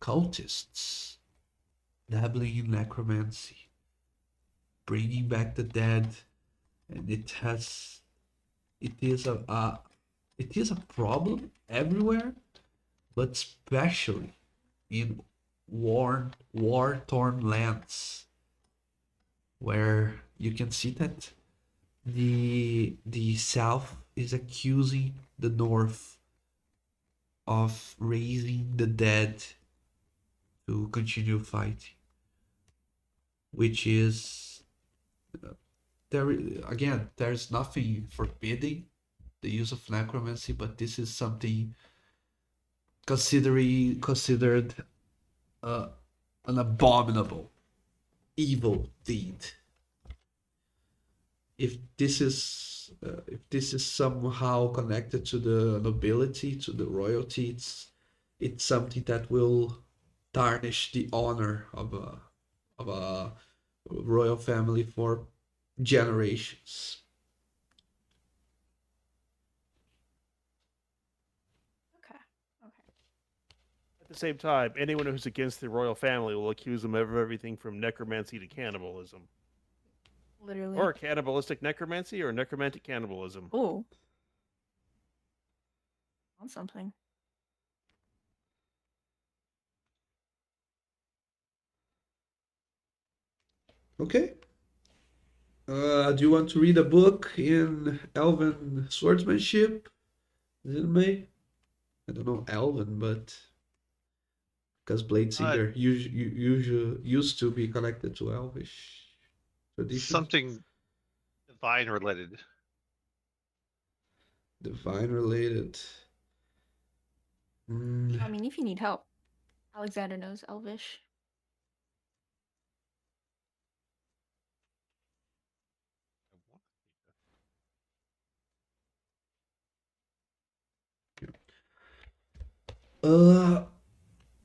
cultists dabbling in necromancy, bringing back the dead, and it is a problem everywhere, but especially in war-torn lands where you can see that the South is accusing the North of raising the dead to continue fighting, which is there again. There's nothing forbidding the use of necromancy, but this is something considered uh, an abominable evil deed. If this is somehow connected to the nobility, to the royalty, it's something that will tarnish the honor of a royal family for generations. Okay. Okay. At the same time, anyone who's against the royal family will accuse them of everything from necromancy to cannibalism. Literally. Or cannibalistic necromancy or necromantic cannibalism. Oh. On something. Okay. Do you want to read a book in Elven swordsmanship? Zinmei? I don't know Elven, but because Uh, Bladesinger used to be connected to Elvish traditions, something divine related. divine related. Mm, I mean, if you need help, Alexander knows Elvish. Uh,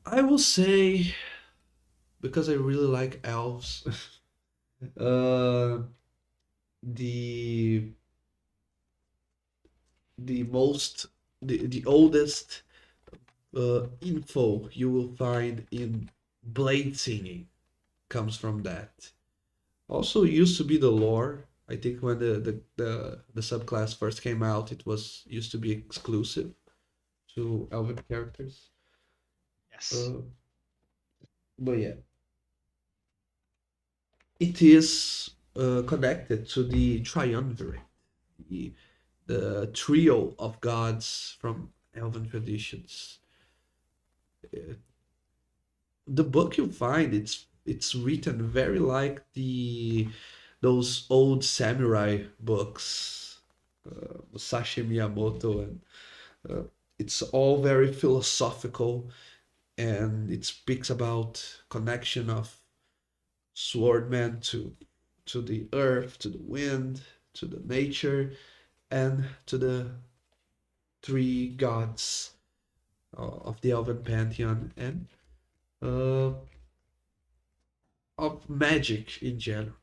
I will say because I really like elves. uh, the the most the oldest info you will find in blade singing comes from that. Also used to be the lore. I think when the subclass first came out, it was used to be exclusive to elven characters. Yes. Uh, but yeah, it is connected to the triumvirate, the, the trio of gods from elven traditions. Uh, the book you find, it's written very like the those old samurai books, Musashi Miyamoto, and uh, it's all very philosophical, and it speaks about connection of swordman to the earth, to the wind, to the nature, and to the three gods of the Elven pantheon, and uh, of magic in general.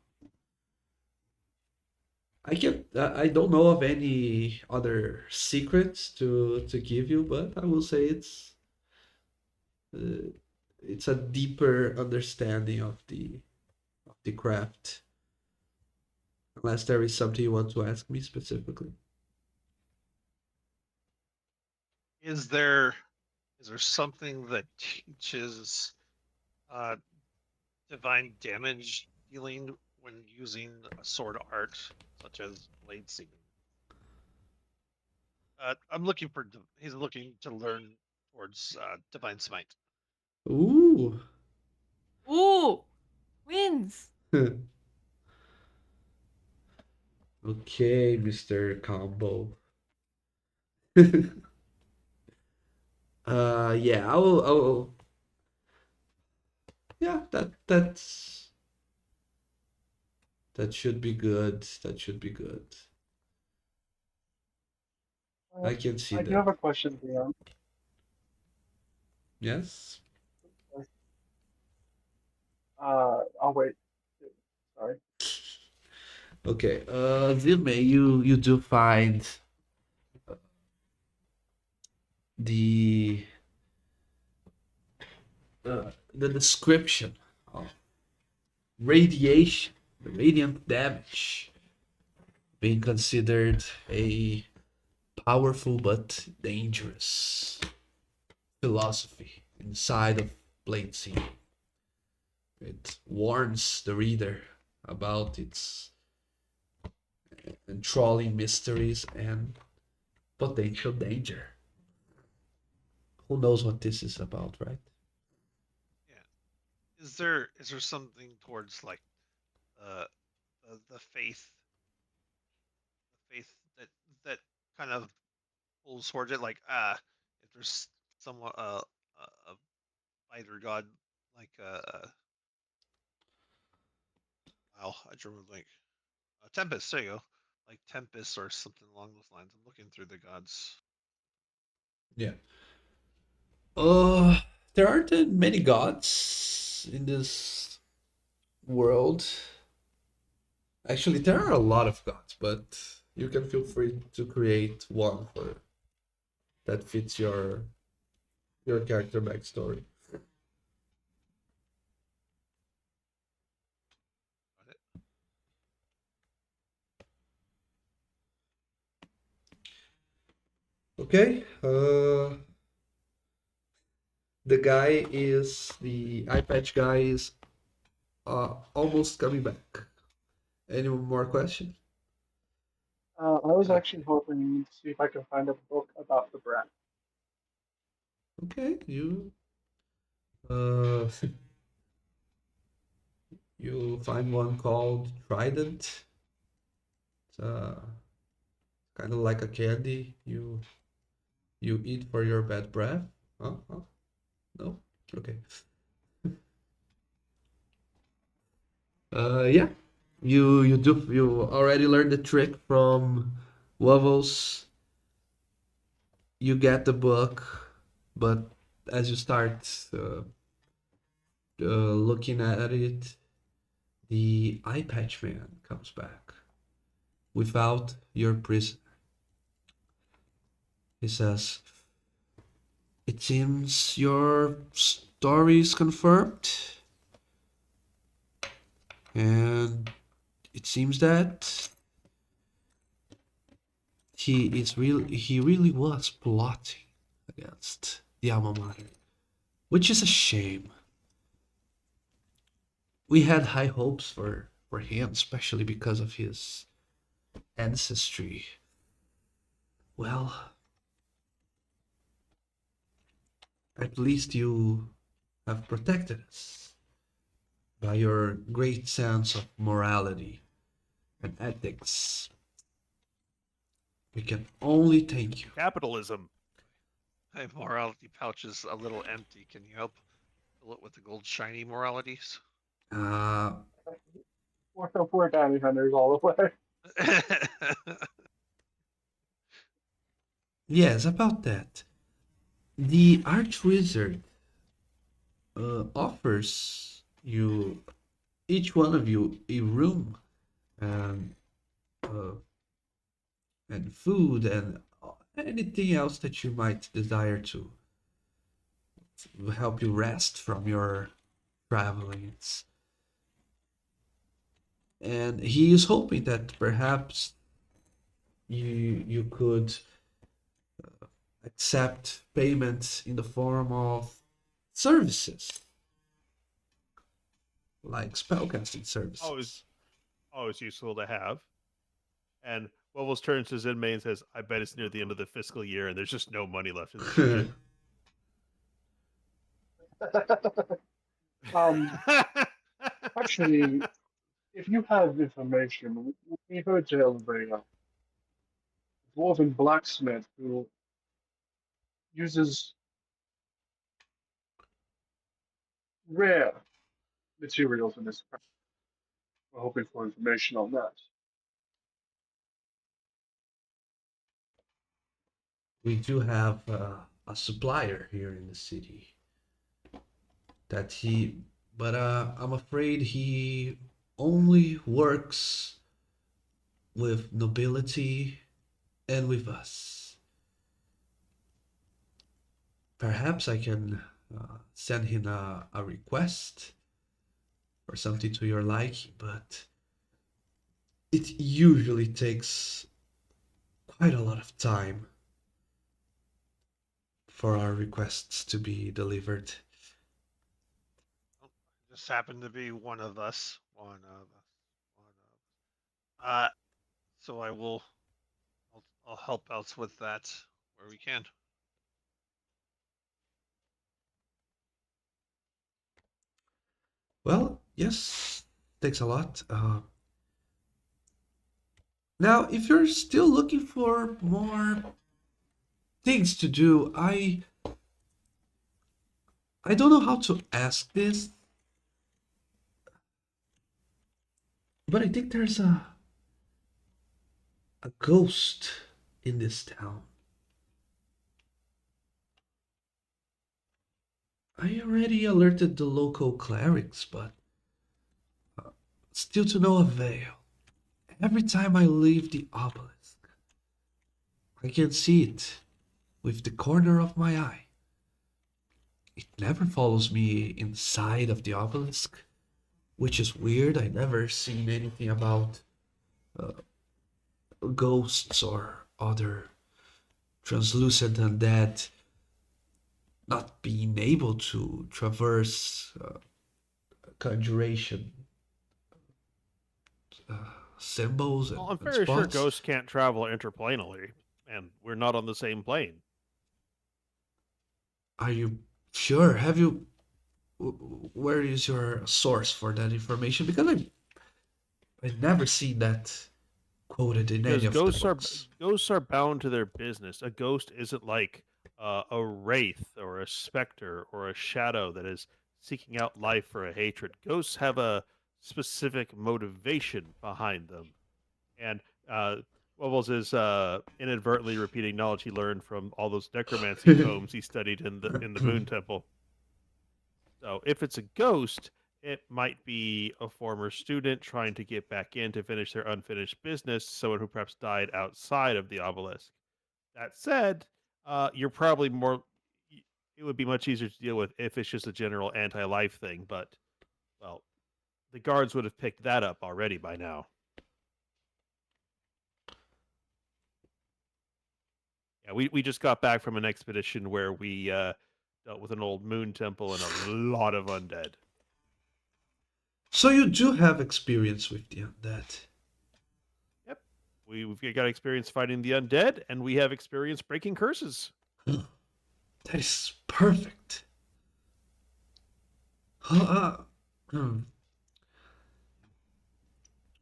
I don't know of any other secrets to give you, but I will say uh, it's a deeper understanding of the craft. Unless there is something you want to ask me specifically. Is there something that teaches uh, divine damage dealing when using a sword art such as blade singing? I'm looking for. He's looking to learn towards divine smite. Ooh. Ooh, wins. Okay, Mr. Combo. Yeah, yeah, that should be good. That should be good. Uh, I can see I do that. have a question, Leon. Yes. I'll wait. Sorry. Okay. Vilme, you do find the the description of radiation, the radiant damage, being considered a powerful but dangerous philosophy inside of Blade Scene. It warns the reader about its enthralling mysteries and potential danger. Who knows what this is about, right? Yeah. Is there something towards like uh, the faith that kind of pulls towards it? Like if there's someone a fighter god like wow, I drew a blank. Tempest. There you go. Like Tempest or something along those lines. I'm looking through the gods. Yeah. Uh, there aren't that many gods in this world. Actually, there are a lot of gods, but you can feel free to create one for that fits your character backstory. Got it. Okay. The eye patch guy is almost coming back. Any more questions? I was actually hoping to see if I can find a book about the brat. Okay, uh you find one called Trident. It's kind of like a candy you eat for your bad breath. Huh? Huh? No? Okay. Yeah. You already learned the trick from Wovos. You get the book, but as you start looking at it, the eye patch man comes back without your prisoner. He says, "It seems your story is confirmed, and it seems that he really was plotting against the alma mater, which is a shame. We had high hopes for him, especially because of his ancestry. Well, at least you have protected us by your great sense of morality and ethics. We can only thank you." Capitalism. My morality pouch is a little empty. Can you help fill it with the gold shiny moralities? Uh, We're bounty hunters all the way. yes, about that. The Archwizard offers you, each one of you, a room and uh, and food and anything else that you might desire to help you rest from your travelings. And he is hoping that perhaps you could accept payment in the form of services like spellcasting services. Always useful to have. And Wobbles turns to Zinmei and says, I bet it's near the end of the fiscal year and there's just no money left in the kitchen. Actually, if you have information, we heard tell of a dwarven blacksmith who uses rare materials in his craft. We're hoping for information on that. We do have a supplier here in the city that but I'm afraid he only works with nobility and with us. Perhaps I can send him a request or something to your liking, but it usually takes quite a lot of time for our requests to be delivered. Just happened to be one of us. One of us. One of us. So I'll help out with that where we can. Well, yes, thanks a lot. Now, if you're still looking for more things to do, I don't know how to ask this, but I think there's a ghost in this town. I already alerted the local clerics, but still to no avail. Every time I leave the obelisk, I can see it with the corner of my eye. It never follows me inside of the obelisk, which is weird. I never seen anything about ghosts or other translucent undead not being able to traverse conjuration uh, symbols Well, I'm and very sure spots. ghosts can't travel interplanally, and we're not on the same plane. Are you sure? Have you? Where is your source for that information? Because I've never seen that quoted in Because any of the books. ghosts are bound to their business. A ghost isn't like a wraith or a specter or a shadow that is seeking out life for a hatred. Ghosts have a specific motivation behind them, and Wubbles is inadvertently repeating knowledge he learned from all those necromancy tomes he studied in the Moon Temple. So if it's a ghost, it might be a former student trying to get back in to finish their unfinished business, someone who perhaps died outside of the obelisk. That said, you're probably more. It would be much easier to deal with if it's just a general anti-life thing, but well, the guards would have picked that up already by now. Yeah, we just got back from an expedition where we dealt with an old moon temple and a lot of undead. So you do have experience with the undead. Yep, we've got experience fighting the undead, and we have experience breaking curses. That is perfect. Hmm.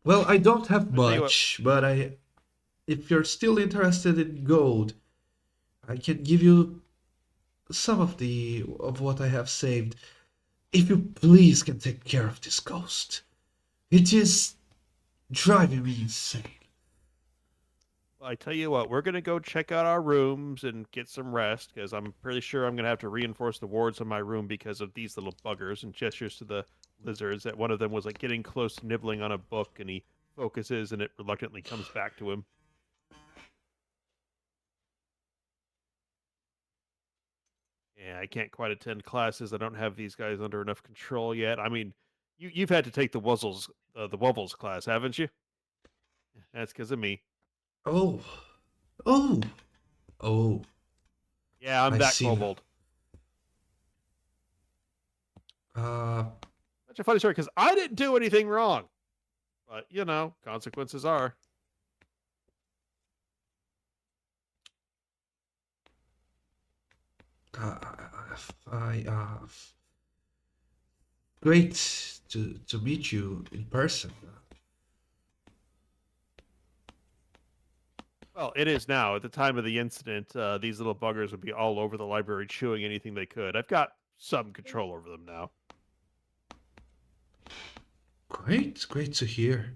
Well, I don't have tell you what- much, but if you're still interested in gold, I can give you some of what I have saved. If you please can take care of this ghost. It is driving me insane. Well, I tell you what, we're gonna go check out our rooms and get some rest because I'm pretty sure I'm gonna have to reinforce the wards on my room because of these little buggers and gestures to the lizards. That one of them was like getting close to nibbling on a book, and he focuses, and it reluctantly comes back to him. Yeah, I can't quite attend classes. I don't have these guys under enough control yet. I mean, you've had to take the Wubbles class, haven't you? That's because of me. Oh, oh, oh! Yeah, I'm I that see. kobold. Such a funny story because I didn't do anything wrong, but you know, consequences are. Great to meet you in person. Well, it is now. At the time of the incident, these little buggers would be all over the library chewing anything they could. I've got some control over them now. Great to hear.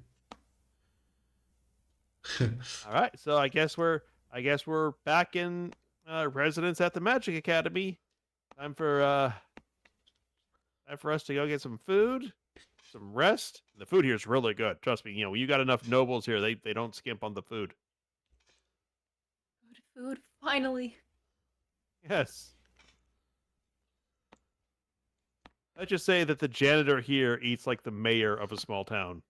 All right, so I guess we're back in residence at the Magic Academy. Time for us to go get some food, some rest. The food here is really good. Trust me. You know, you got enough nobles here. They don't skimp on the food. Good food, finally. Yes. Let's just say that the janitor here eats like the mayor of a small town.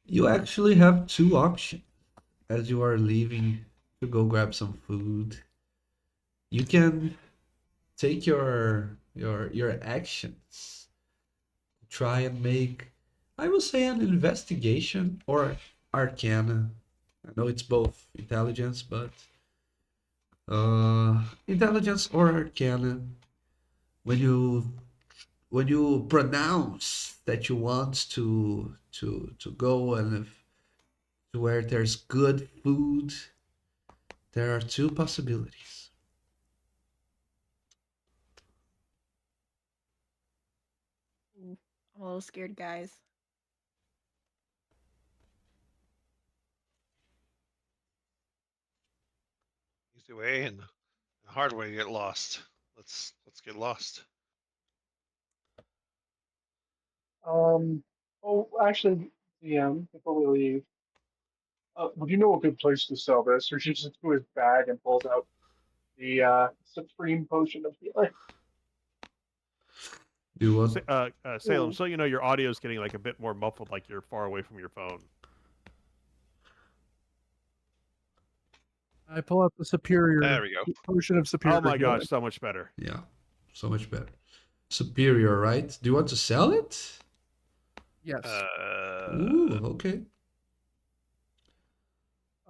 You actually have two options as you are leaving to go grab some food. You can take your actions, try and make, I will say, an investigation or arcana. I know it's both intelligence, but intelligence or arcana. When you pronounce that you want to go and to where there's good food, there are two possibilities. Ooh, I'm a little scared, guys. Easy way and a hard way to get lost. Let's get lost. Oh, actually, DM, before we leave, would you know a good place to sell this? Or she's just into his bag and pulls out the supreme potion of healing. Do what? Salem, Ooh. so you know your audio is getting like a bit more muffled, like you're far away from your phone. I pull out the superior There we go. potion of superior. Oh my healing. gosh, so much better. Yeah, so much better. Superior, right? Do you want to sell it? Yes. Ooh, okay.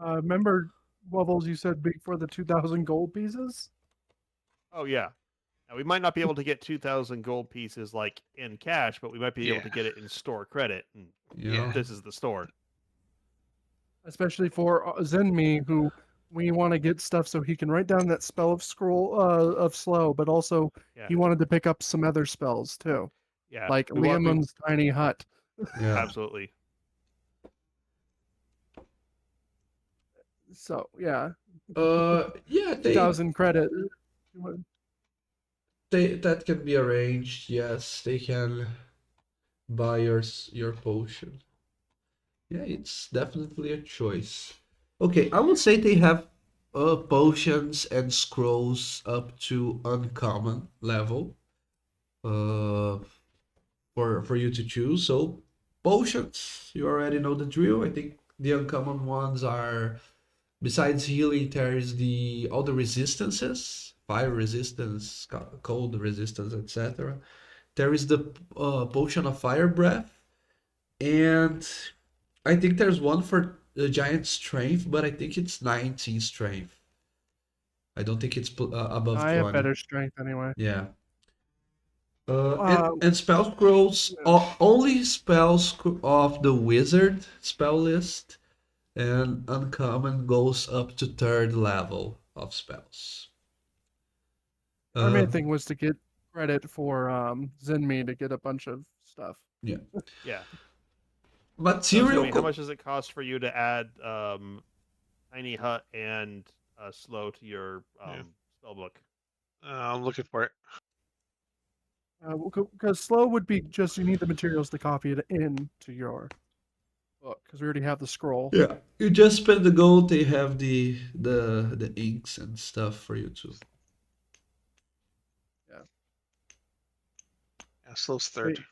Remember, Wubbles, you said big for the 2,000 gold pieces? Oh yeah. Now we might not be able to get 2,000 gold pieces like in cash, but we might be able to Yeah. get it in store credit. And Yeah. this is the store. Especially for Zenmi, who we want to get stuff so he can write down that spell of scroll of slow, but also Yeah. he wanted to pick up some other spells too. Yeah, like we want- we- Leomon's tiny hut. Yeah. absolutely. So yeah, Yeah, 2,000 credit. they that can be arranged. Yes, they can buy your potion. Yeah, it's definitely a choice. Okay, I would say they have potions and scrolls up to uncommon level. Uh, for you to choose. So potions, you already know the drill. I think the uncommon ones are, besides healing, there is the all the resistances, fire resistance, cold resistance, etc. There is the potion of fire breath, and I think there's one for the giant strength, but I think it's 19 strength. I don't think it's above I have 20. better strength anyway. Yeah. Uh, And spell scrolls, only spells of the wizard spell list, and uncommon goes up to third level of spells. Our main thing was to get credit for Zenmi to get a bunch of stuff. Yeah. Yeah. Material. So, Zumi, how much does it cost for you to add Tiny Hut and Slow to your spell book? I'm looking for it. Because slow would be just you need the materials to copy it into your book because we already have the scroll. Yeah, you just spend the gold. They have the inks and stuff for you too. Yeah, Slow's third.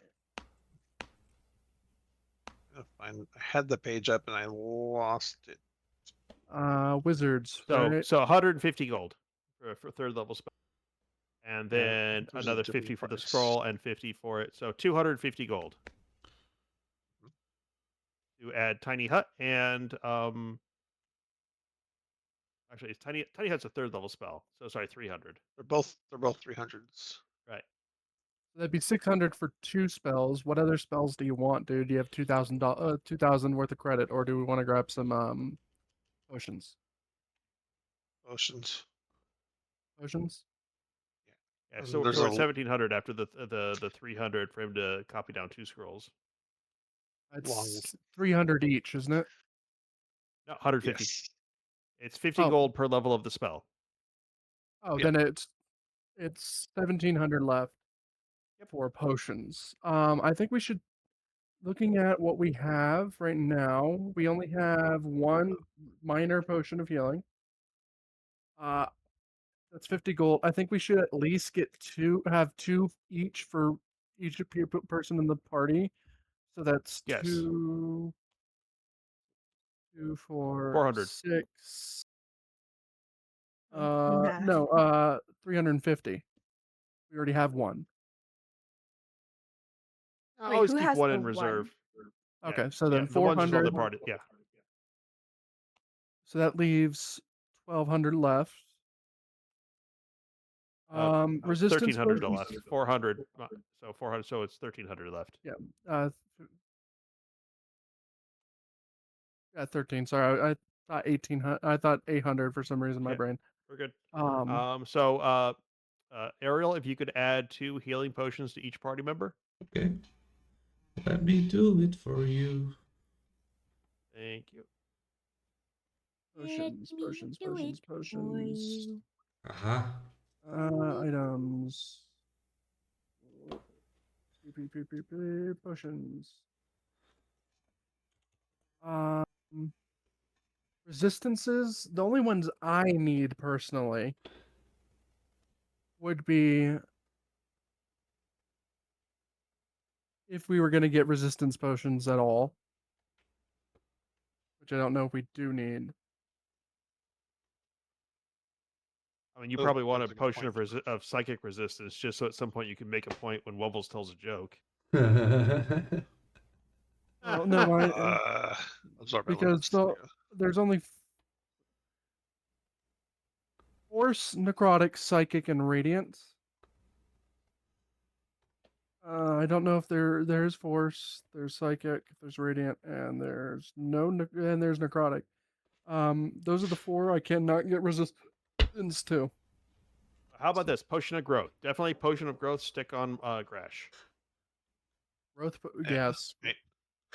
I had the page up and I lost it. Wizards. So right? so 150 gold for third level spell, and Yeah, then those are the another different 50 for the price. scroll and 50 for it. So 250 gold to add Tiny Hut and actually it's Tiny Hut's a third level spell. So sorry, 300. They're both 300s. Right. That'd be 600 for 2 spells. What other spells do you want, dude? Do you have 2,000 worth of credit, or do we want to grab some potions? Potions. Potions? Yeah, And so there's we're a- at 1700 after the 300 for him to copy down 2 scrolls. It's 300 each, isn't it? No, 150. Yes. It's 50 Oh. gold per level of the spell. Oh, Yeah. then it's 1,700 left for potions. I think we should, looking at what we have right now, we only have one minor potion of healing. That's 50 gold. I think we should at least have 2 each for each person in the party. So that's Yes. 2, 4, 400. 6. Math. No, 350. We already have one. I Wait, always who keep has one the in one? reserve. Yeah, Okay, so then the ones just on 400. the party. Yeah. So that leaves 1,200 left. Resistance 1,300 potions- left. 400. So 400. So it's 1,300 left. Yeah, 13. Sorry, I thought 1,800. I thought 800 for some reason. My Yeah. brain. We're good. Um, So Ariel, if you could add 2 healing potions to each party member. Okay. Let me do it for you. Thank you. potions. Aha. Items. Potions. Resistances. The only ones I need personally would be if we were going to get resistance potions at all, which I don't know if we do need. I mean, you Those- probably want a those are good potion points. of psychic resistance, just so at some point you can make a point when Wubbles tells a joke. Oh, no, Absorb because elements. there's only Force, Necrotic, Psychic, and Radiant. I don't know if there's Force, there's Psychic, there's Radiant, and there's there's Necrotic. Those are the 4 I cannot get resistance to. How about this? Potion of growth. Definitely potion of growth. Stick on Grash. Growth, Yeah. yes.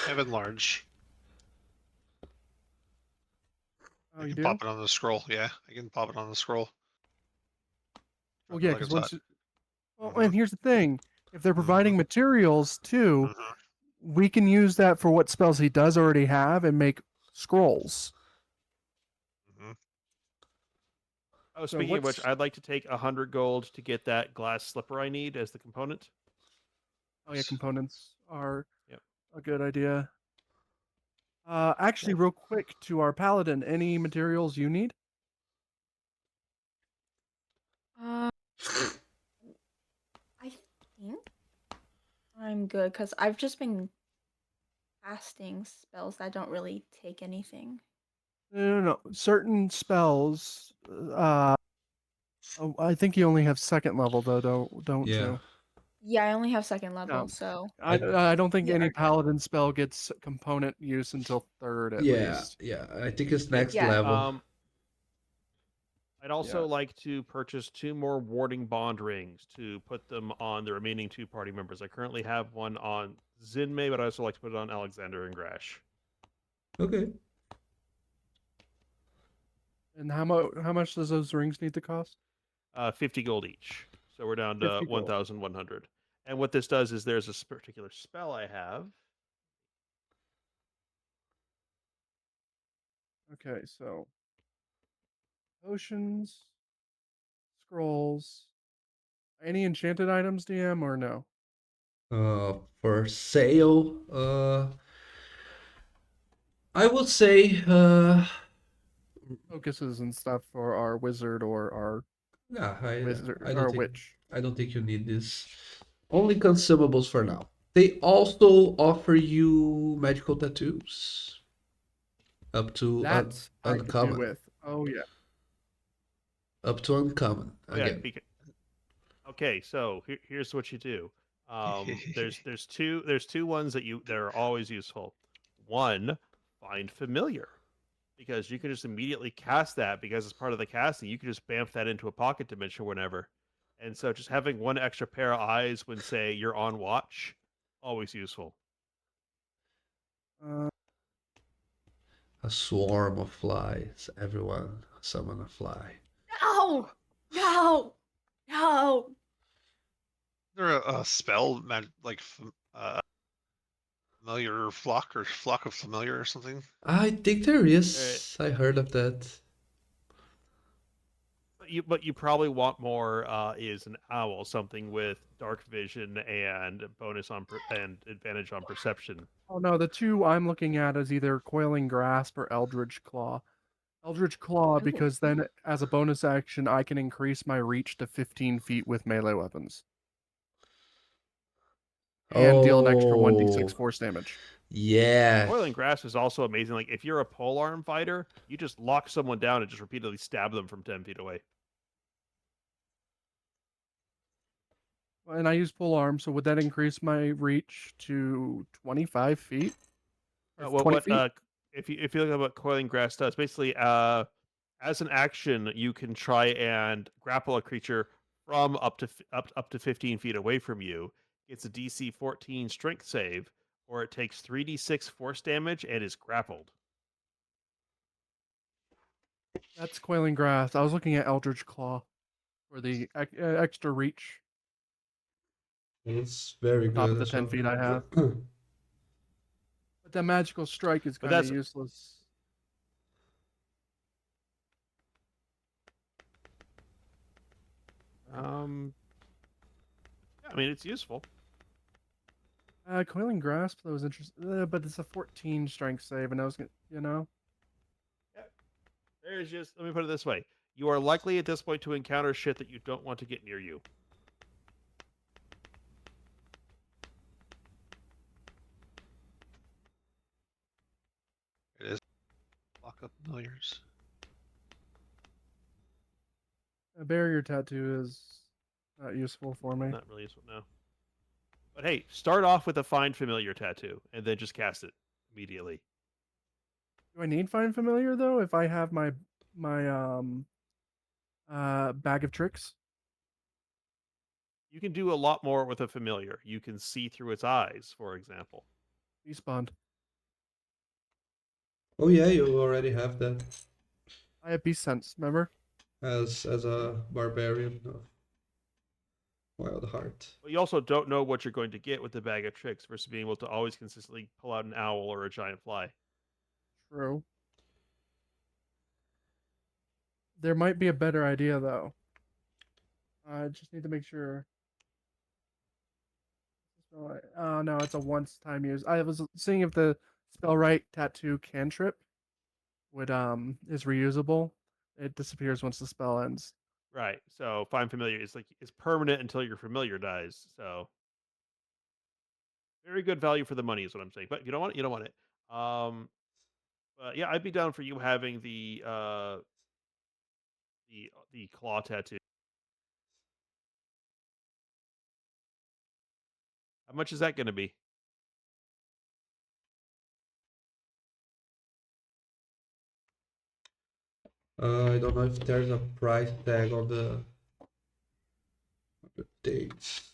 Have enlarge. Oh, I you can do? pop it on the scroll. Yeah, I can pop it on the scroll. Well, From yeah, like a because tot. once. Well, Mhm. and here's the thing: if they're providing materials too, Mhm. we can use that for what spells he does already have and make scrolls. Mhm. Oh, So speaking of which, what's I'd like to take 100 gold to get that glass slipper I need as the component. oh yeah, components are Yep. a good idea. Actually, real quick to our paladin, any materials you need? Uh, I think I'm good because I've just been casting spells that don't really take anything. No. Certain spells. Oh, I think you only have second level though. Don't Yeah. you? Yeah, I only have second level, No. so I don't think we any are good. paladin spell gets component use until third at Yeah, least. yeah. I think it's next Yeah. level. I'd also like to purchase 2 more warding bond rings to put them on the remaining 2 party members. I currently have one on Zinmei, but I also like to put it on Alexander and Grash. Okay. And how much does those rings need to cost? 50 gold each. So we're down to 50 gold. 1,100. And what this does is there's a particular spell I have. Okay, so potions, scrolls, any enchanted items, DM, or no? For sale, I would say, Focuses and stuff for our wizard or our yeah, wizard I don't or think witch. I don't think you need this. Only consumables for now. They also offer you magical tattoos up to That I could do uncommon, with. Oh yeah. up to uncommon Oh yeah, again. okay, so here's what you do. There's two ones that are always useful. One, find familiar, because you can just immediately cast that because it's part of the casting. You can just bamf that into a pocket dimension whenever, and so just having one extra pair of eyes when say you're on watch, always useful. Uh, A swarm of flies. Everyone summon a fly. No! No! No! Is there a spell like familiar flock or flock of familiar or something? I think there is. I heard of that. But you probably want more is an owl, something with dark vision and bonus on and advantage on perception. oh no, the two I'm looking at is either Coiling Grasp or Eldritch Claw. Eldritch Claw Ooh. because then as a bonus action I can increase my reach to 15 feet with melee weapons. And deal an extra 1d6 Oh, force damage. yeah. Coiling Grasp is also amazing. Like if you're a polearm fighter, you just lock someone down and just repeatedly stab them from 10 feet away. And I use pull arm, so would that increase my reach to 25 feet? Or 20 feet? If you look at what Coiling Grasp does, basically as an action you can try and grapple a creature from up to 15 feet away from you. It's a DC 14 strength save, or it takes 3d6 force damage and is grappled. That's Coiling Grasp. I was looking at Eldritch Claw for the extra reach It's very on top of good the as 10 well. feet I have. But that magical strike is But kind of that's useless. yeah, I mean it's useful. Coiling Grasp, that was interesting. But it's a 14 strength save, and I was gonna, There's just let me put it this way: you are likely at this point to encounter shit that you don't want to get near you. It is flock of familiars. a barrier tattoo is not useful for me. Not really useful, no. But hey, start off with a find familiar tattoo and then just cast it immediately. Do I need Find Familiar though? If I have my bag of tricks? You can do a lot more with a familiar. You can see through its eyes, for example. Respawned. Oh yeah, you already have that I have beast sense. Remember? as a barbarian of Wild Heart. But you also don't know what you're going to get with the bag of tricks versus being able to always consistently pull out an owl or a giant fly. True. There might be a better idea though. I just need to make sure. Oh no, it's a once-time use. I was seeing if the Spellwright tattoo cantrip would is reusable. It disappears once the spell ends. Right. So find familiar is like it's permanent until your familiar dies. So very good value for the money is what I'm saying. But if you don't want it, you don't want it. But yeah, I'd be down for you having the claw tattoo. How much is that going to be? I don't know if there's a price tag on the dates.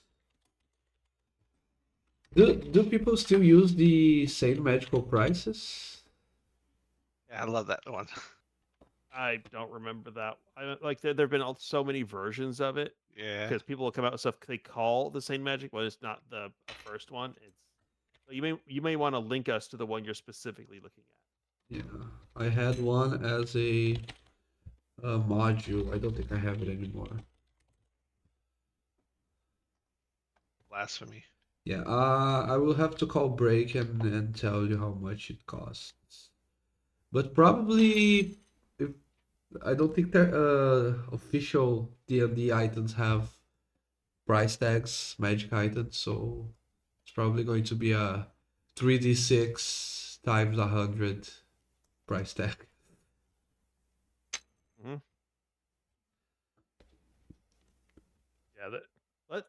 Do people still use the same magical prices? Yeah, I love that one. I don't remember that. I like there've been so many versions of it Yeah. because people will come out with stuff they call the same magic, but it's not the first one. It's so you may want to link us to the one you're specifically looking at. Yeah, I had one as a module. I don't think I have it anymore. Blasphemy. Yeah, I will have to call Break and tell you how much it costs. But probably, if I don't think that official D&D items have price tags, magic items, so it's probably going to be a 3d6 times 100 price tag. Yeah,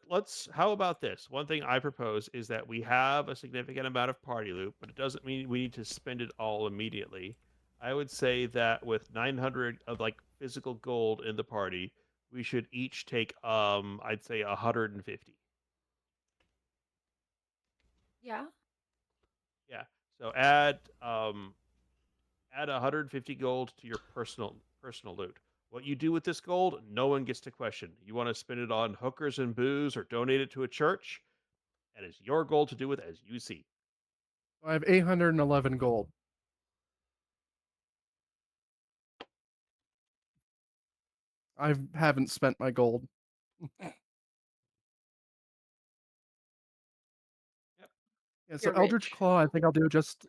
let's. How about this? One thing I propose is that we have a significant amount of party loot, but it doesn't mean we need to spend it all immediately. I would say that with 900 of like physical gold in the party, we should each take I'd say 150. Yeah. Yeah. So add 150 gold to your personal loot. What you do with this gold, no one gets to question. You want to spend it on hookers and booze or donate it to a church? That is your goal to do with as you see. I have 811 gold. I haven't spent my gold. Yep. Yeah, so You're Eldritch rich. Claw, I think I'll do just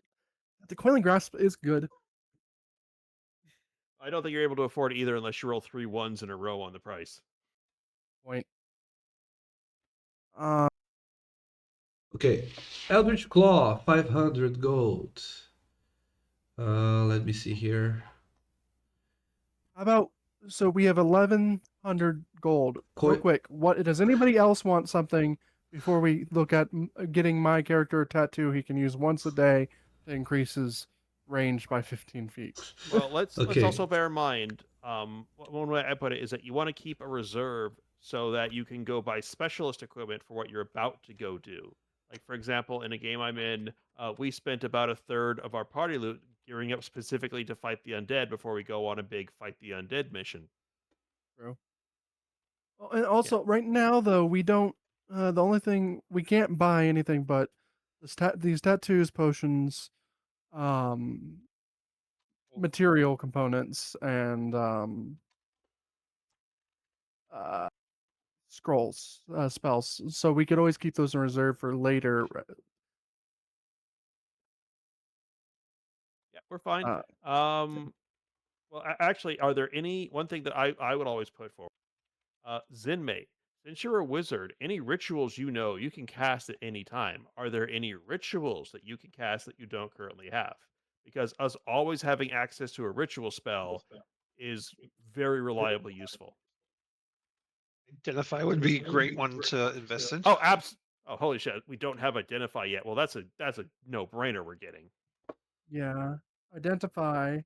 the Coiling Grasp is good. I don't think you're able to afford either unless you roll 3 ones in a row on the price. Point. Okay, Eldritch Claw, 500 gold. Let me see here. How about so we have 1100 gold. Real Coi- quick, what does anybody else want something before we look at getting my character a tattoo he can use once a day to increase his range by 15 feet? Well, let's Okay. also bear in mind. One way I put it is that you want to keep a reserve so that you can go buy specialist equipment for what you're about to go do. Like for example, in a game I'm in, we spent about a third of our party loot gearing up specifically to fight the undead before we go on a big fight the undead mission. True. Well, and also, right now though, we don't. The only thing we can't buy anything but these tattoos, potions, material components, and scrolls, spells. So we could always keep those in reserve for later. Yeah, we're fine. Uh, Well, actually, are there any one thing that I would always put forward? Zenmate, since you're a wizard, any rituals you know you can cast at any time. Are there any rituals that you can cast that you don't currently have? Because us always having access to a ritual spell is very reliably useful. Identify would be a great one to invest in. Oh, oh, holy shit! We don't have identify yet. Well, that's a no-brainer. We're getting. yeah, identify.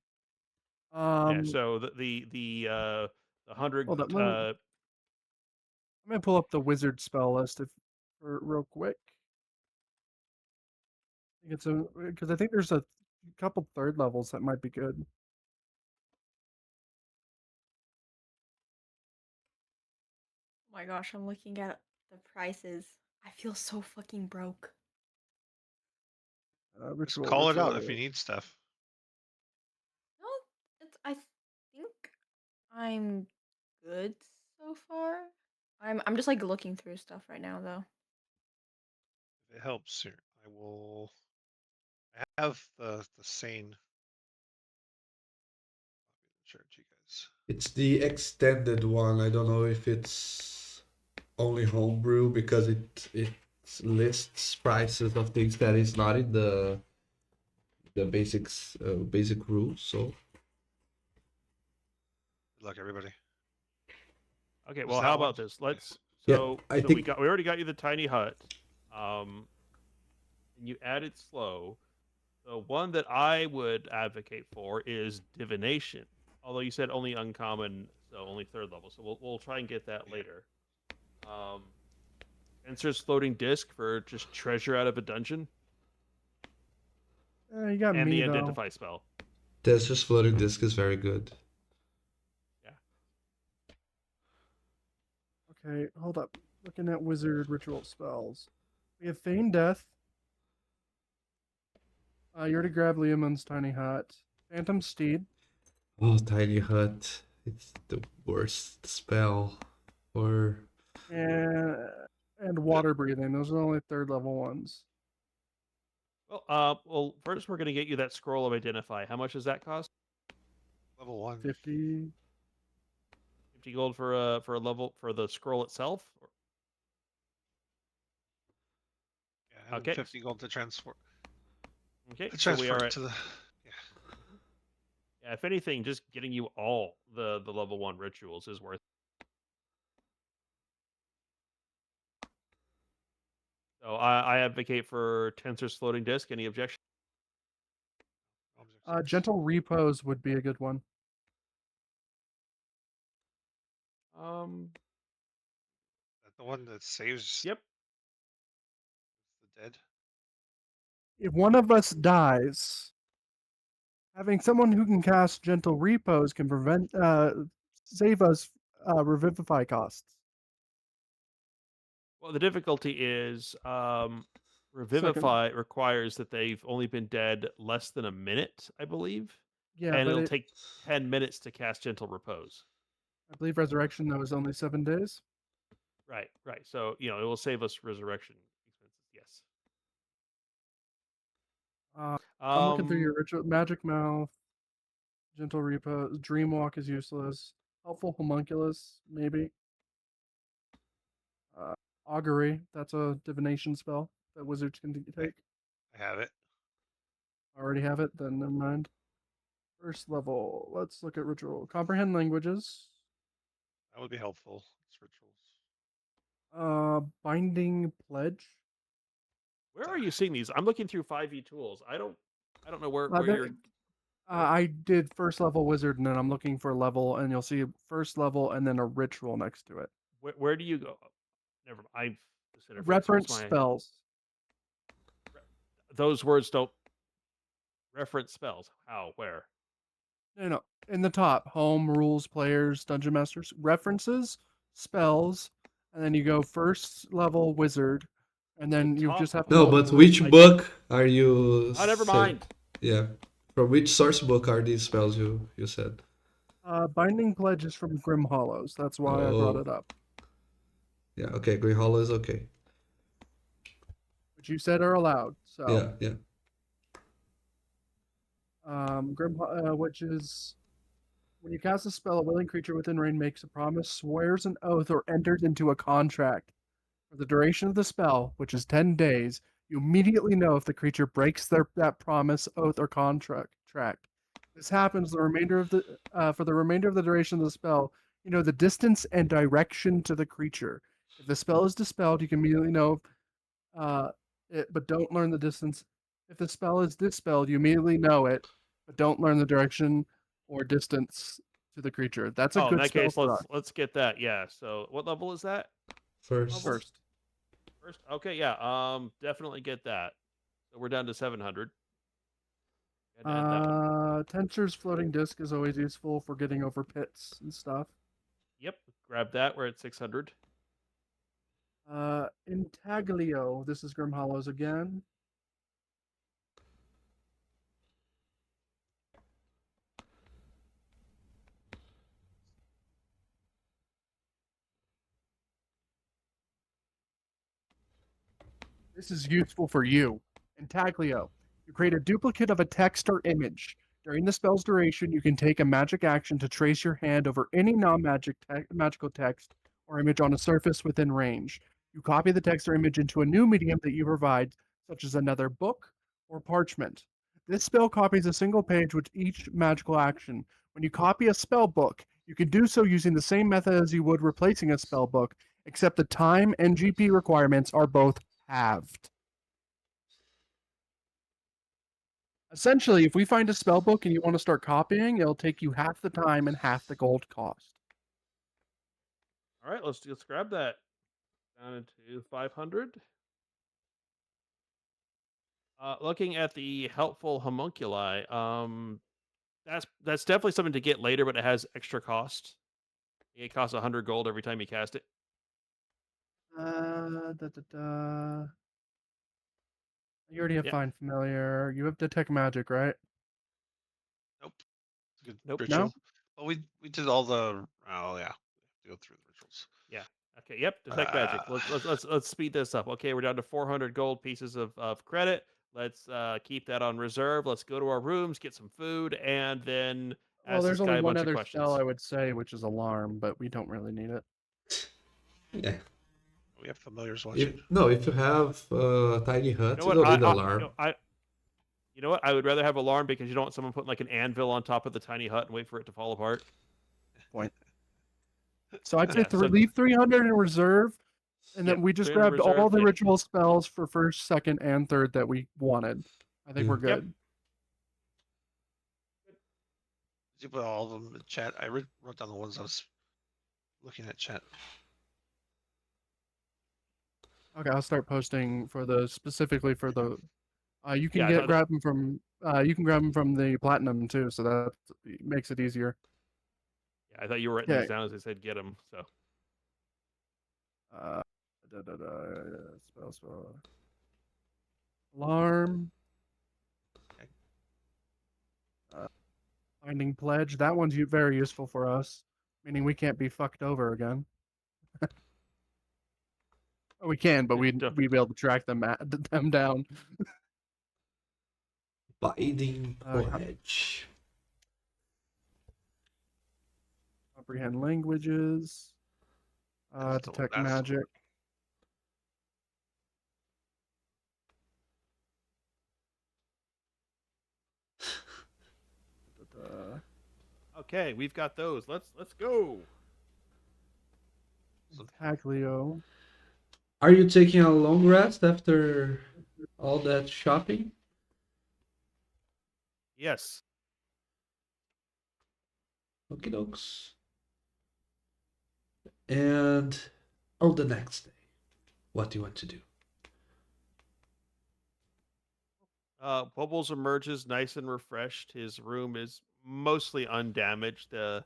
Yeah. So the 100 Hold on, I'm gonna pull up the wizard spell list real quick. I think it's because I think there's a couple third levels that might be good. Oh my gosh, I'm looking at the prices. I feel so fucking broke. Just Ritual, call it out if ritual. you need stuff. No, I think I'm good so far. I'm just like looking through stuff right now though. If it helps here, I will. I have the sane. Share it to you guys. It's the extended one. I don't know if it's only homebrew because it lists prices of things that is not in the basic rules. So Good luck, everybody. Okay, Was well, that how one? about this? Let's. Yeah, So, I so we think- already got you the tiny hut. And you added slow. The one that I would advocate for is divination. Although you said only uncommon, so only third level. So we'll try and get that later. Ensor's floating disc for just treasure out of a dungeon, You got and me the though. identify spell. That's just floating disc is very good. Okay, hold up. Looking at wizard ritual spells. We have Feign Death. You already grabbed Liamon's Tiny Hut. Phantom Steed. Oh, tiny hut. It's the worst spell. Or And water breathing. Those are the only third level ones. Well, first we're gonna get you that scroll of identify. How much does that cost? Level 1. 50. 50 gold for a level for the scroll itself. Yeah, and Okay. 50 gold to transfer. Okay, To so we transfer are it at. to the. Yeah, if anything, just getting you all the level 1 rituals is worth. So I advocate for Tensor's floating disc. Any objection? Gentle Repose would be a good one. That the one that saves Yep. the dead. If one of us dies, having someone who can cast Gentle Repose can save us revivify costs. Well, the difficulty is Revivify requires that they've only been dead less than a minute, I believe. Yeah, and but it'll take 10 minutes to cast Gentle Repose. I believe Resurrection though is only 7 days. Right. So, it will save us resurrection expenses. Yes. I'm looking through your ritual. Magic Mouth, Gentle Repose, Dreamwalk is useless. Helpful Homunculus, maybe. Augury, that's a divination spell that wizards can take. I have it. Already have it, then never mind. First level, let's look at ritual. Comprehend languages. That would be helpful. It's rituals. Binding Pledge. Where are you seeing these? I'm looking through 5e tools. I don't know where you're. I did first level wizard, and then I'm looking for level, and you'll see first level and then a ritual next to it. Where do you go? Never mind. Reference spells. Those words don't reference spells. How? Where? No. In the top, home, rules, players, dungeon masters, references, spells, and then you go first level wizard, and then you just have to. No, but which book are you? Oh, never mind. Yeah, from which source book are these spells you said? Binding Pledge is from Grim Hollows. That's why I brought it up. Yeah. Okay. Green Hollow is okay. Which you said are allowed. So Yeah. Which is when you cast a spell, a willing creature within range makes a promise, swears an oath, or enters into a contract. For the duration of the spell, which is 10 days, you immediately know if the creature breaks that promise, oath, or contract. This happens for the remainder of the duration of the spell. You know the distance and direction to the creature. If the spell is dispelled, you can immediately know but don't learn the distance. If the spell is dispelled, you immediately know it, but don't learn the direction or distance to the creature. That's a Oh, in good that spell case, for let's us. let's get that. Yeah. So, what level is that? First, First. First. Okay. Yeah. Definitely get that. So we're down to 700. And add that one. Tensor's floating disc is always useful for getting over pits and stuff. Yep. Grab that. We're at 600. Intaglio. This is Grim Hollows again. This is useful for you. Intaglio. You create a duplicate of a text or image. During the spell's duration, you can take a magic action to trace your hand over any magical text or image on a surface within range. You copy the text or image into a new medium that you provide, such as another book or parchment. This spell copies a single page with each magical action. When you copy a spell book, you can do so using the same method as you would replacing a spell book, except the time and GP requirements are both halved. Essentially, if we find a spell book and you want to start copying, it'll take you half the time and half the gold cost. All right. Let's grab that. Down into 500. Looking at the helpful homunculi, that's definitely something to get later, but it has extra cost. It costs 100 gold every time you cast it. You already have Yeah. Find Familiar. You have Detect Magic, right? Nope. It's a good Nope. ritual. No? Well, we did all the. Oh yeah, we have to go through the rituals. Yeah. Okay. Yep. Detect magic. Let's speed this up. Okay, we're down to 400 gold pieces of credit. Let's keep that on reserve. Let's go to our rooms, get some food, and then Well, ask there's this guy only a one bunch of other questions. spell I would say, which is Alarm, but we don't really need it. yeah. We have familiars watching. If you have tiny hut, You know you what? don't need alarm. You know what? I would rather have alarm because you don't want someone putting like an anvil on top of the tiny hut and wait for it to fall apart. Point. So I'd say Yeah, so- leave 300 in reserve, and then Yep, we just 300 grabbed all reserve, the yeah. ritual spells for first, second, and third that we wanted. I think Yeah. we're good. Yep. Did you put all of them in chat? I wrote down the ones I was looking at chat. Okay, I'll start posting for the specifically for the. You can Yeah, I thought- grab them from. You can grab them from the platinum too, so that makes it easier. Yeah, I thought you were writing Okay. these down as I said get them. So Spell. Alarm. Okay. Finding pledge. That one's very useful for us, meaning we can't be fucked over again. Or we can, but we'd be able to track them down. Binding Uh, pledge. Comprehend languages. That's the- Detect that's- magic. okay, we've got those. Let's go. Taglio. Are you taking a long rest after all that shopping? Yes. Okie dokes. And on the next day, what do you want to do? Bubbles emerges nice and refreshed. His room is mostly undamaged. The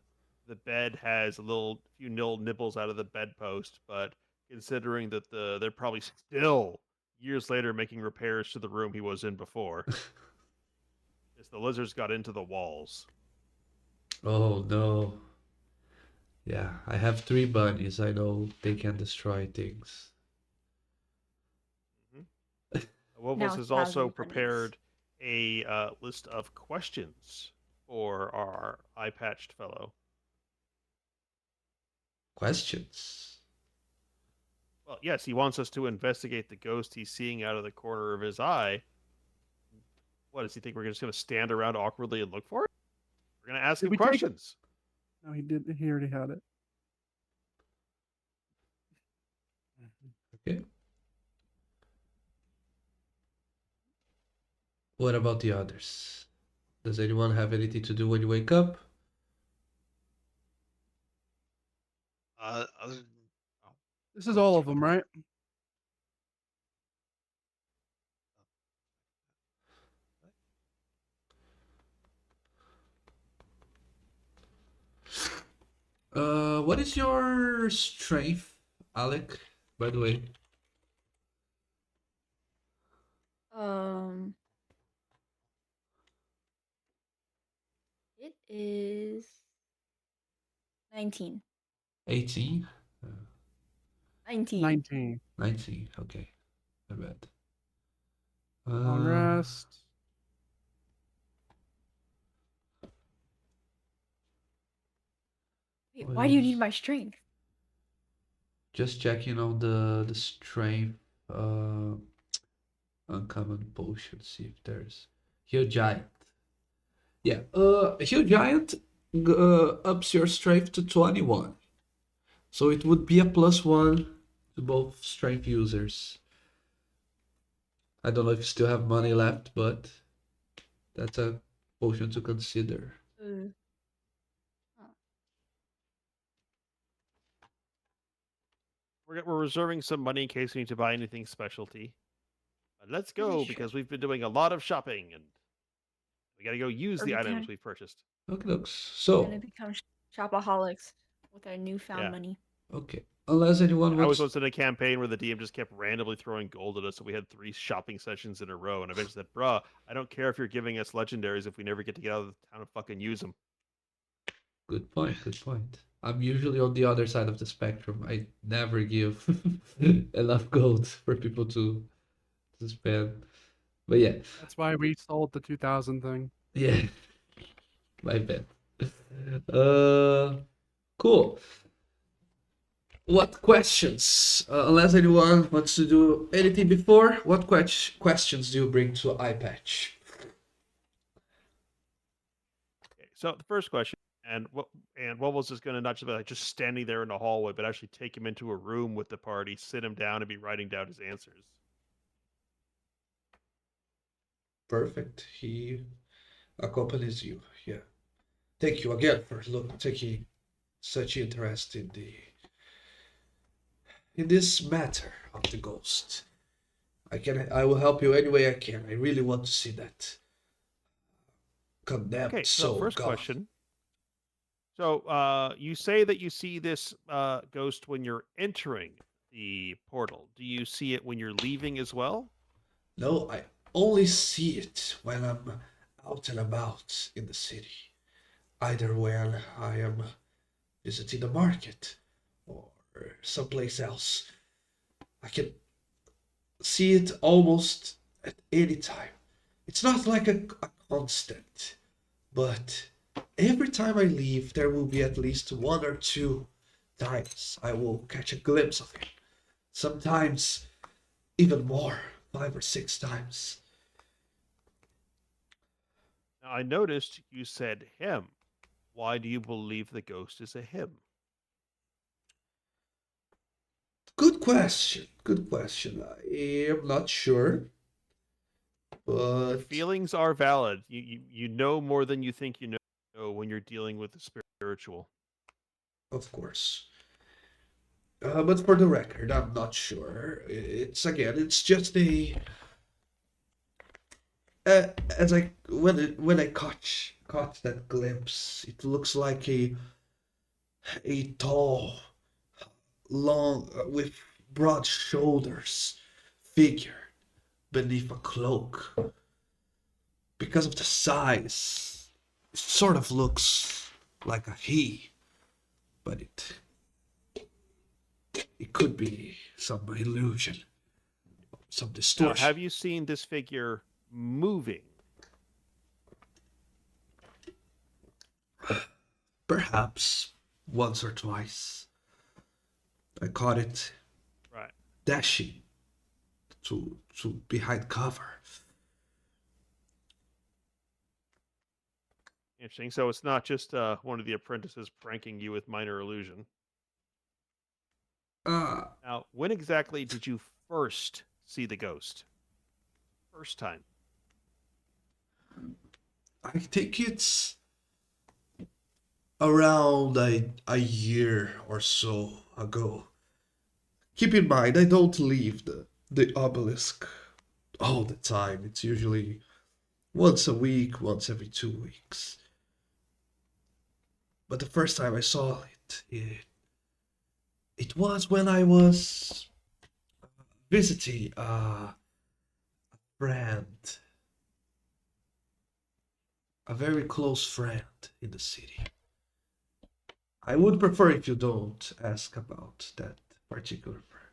bed has a few nibbles out of the bedpost, but considering that they're probably still years later making repairs to the room he was in before, as the lizards got into the walls. Oh no. Yeah, I have 3 bunnies. I know they can destroy things. Wobbles Now has 1,000 also bunnies. prepared a list of questions for our eye-patched fellow. Questions. Well, yes, he wants us to investigate the ghost he's seeing out of the corner of his eye. What does he think? We're just going to stand around awkwardly and look for it? We're going to ask Did him we take- questions. No, he did. He already had it. Okay. What about the others? Does anyone have anything to do when you wake up? Other than, oh, This is all of them, right? What is your strength, Alec? By the way, Um, it is 19. 18, 19. 19. 19. Okay, I bet. Long rest. Wait, What why do you need is- my strength? Just checking on the strength uncommon potion. See if there's Hill Giant. Yeah, Hill Giant ups your strength to 21. So it would be a +1 to both strength users. I don't know if you still have money left, but that's a potion to consider. Uh, We're reserving some money in case we need to buy anything specialty. But let's Yeah, go sure. because we've been doing a lot of shopping and we got to go use Or the we items can- we've purchased. Okay, looks. We're gonna So, become shopaholics with our newfound Yeah. money. okay. Unless anyone I was wants. once in a campaign where the DM just kept randomly throwing gold at us, so we had 3 shopping sessions in a row. And I eventually said, "Bruh, I don't care if you're giving us legendaries if we never get to get out of the town and fucking use them." Good point, good point. I'm usually on the other side of the spectrum. I never give enough gold for people to spend. But yeah, That's why we sold the 2000 thing. yeah, my bad. Cool. What questions? Unless anyone wants to do anything before, what questions do you bring to iPatch? Okay, so the first question, and what was just going to not just be like just standing there in the hallway, but actually take him into a room with the party, sit him down, and be writing down his answers. Perfect. He accompanies you. Yeah. Thank you again for taking such interest in this matter of the ghost. I will help you any way I can. I really want to see that condemned Okay, so soul first gone. question. So you say that you see this ghost when you're entering the portal. Do you see it when you're leaving as well? No, I only see it when I'm out and about in the city. Either when I am visiting the market or someplace else. I can see it almost at any time. It's not like a constant, but every time I leave, there will be at least 1 or 2 times I will catch a glimpse of him. Sometimes even more, 5 or 6 times. Now, I noticed you said him. Why do you believe the ghost is a him? Good question. Good question. I am not sure, Your but feelings are valid. You know more than you think you know when you're dealing with the spiritual. of course. But for the record, I'm not sure. It's just as I when I caught that glimpse, it looks like a tall, long, with broad shoulders figure beneath a cloak. Because of the size, it sort of looks like a he, but it could be some illusion, some Now, distortion. have you seen this figure moving? Perhaps once or twice. I caught it Right. dashing to behind cover. Interesting. So it's not just one of the apprentices pranking you with minor illusion. Uh, Now, when exactly did you first see the ghost? First time. I think it's around a year or so ago. Keep in mind, I don't leave the obelisk all the time. It's usually once a week, once every 2 weeks. But the first time I saw it was when I was visiting a friend, a very close friend in the city. I would prefer if you don't ask about that particular friend.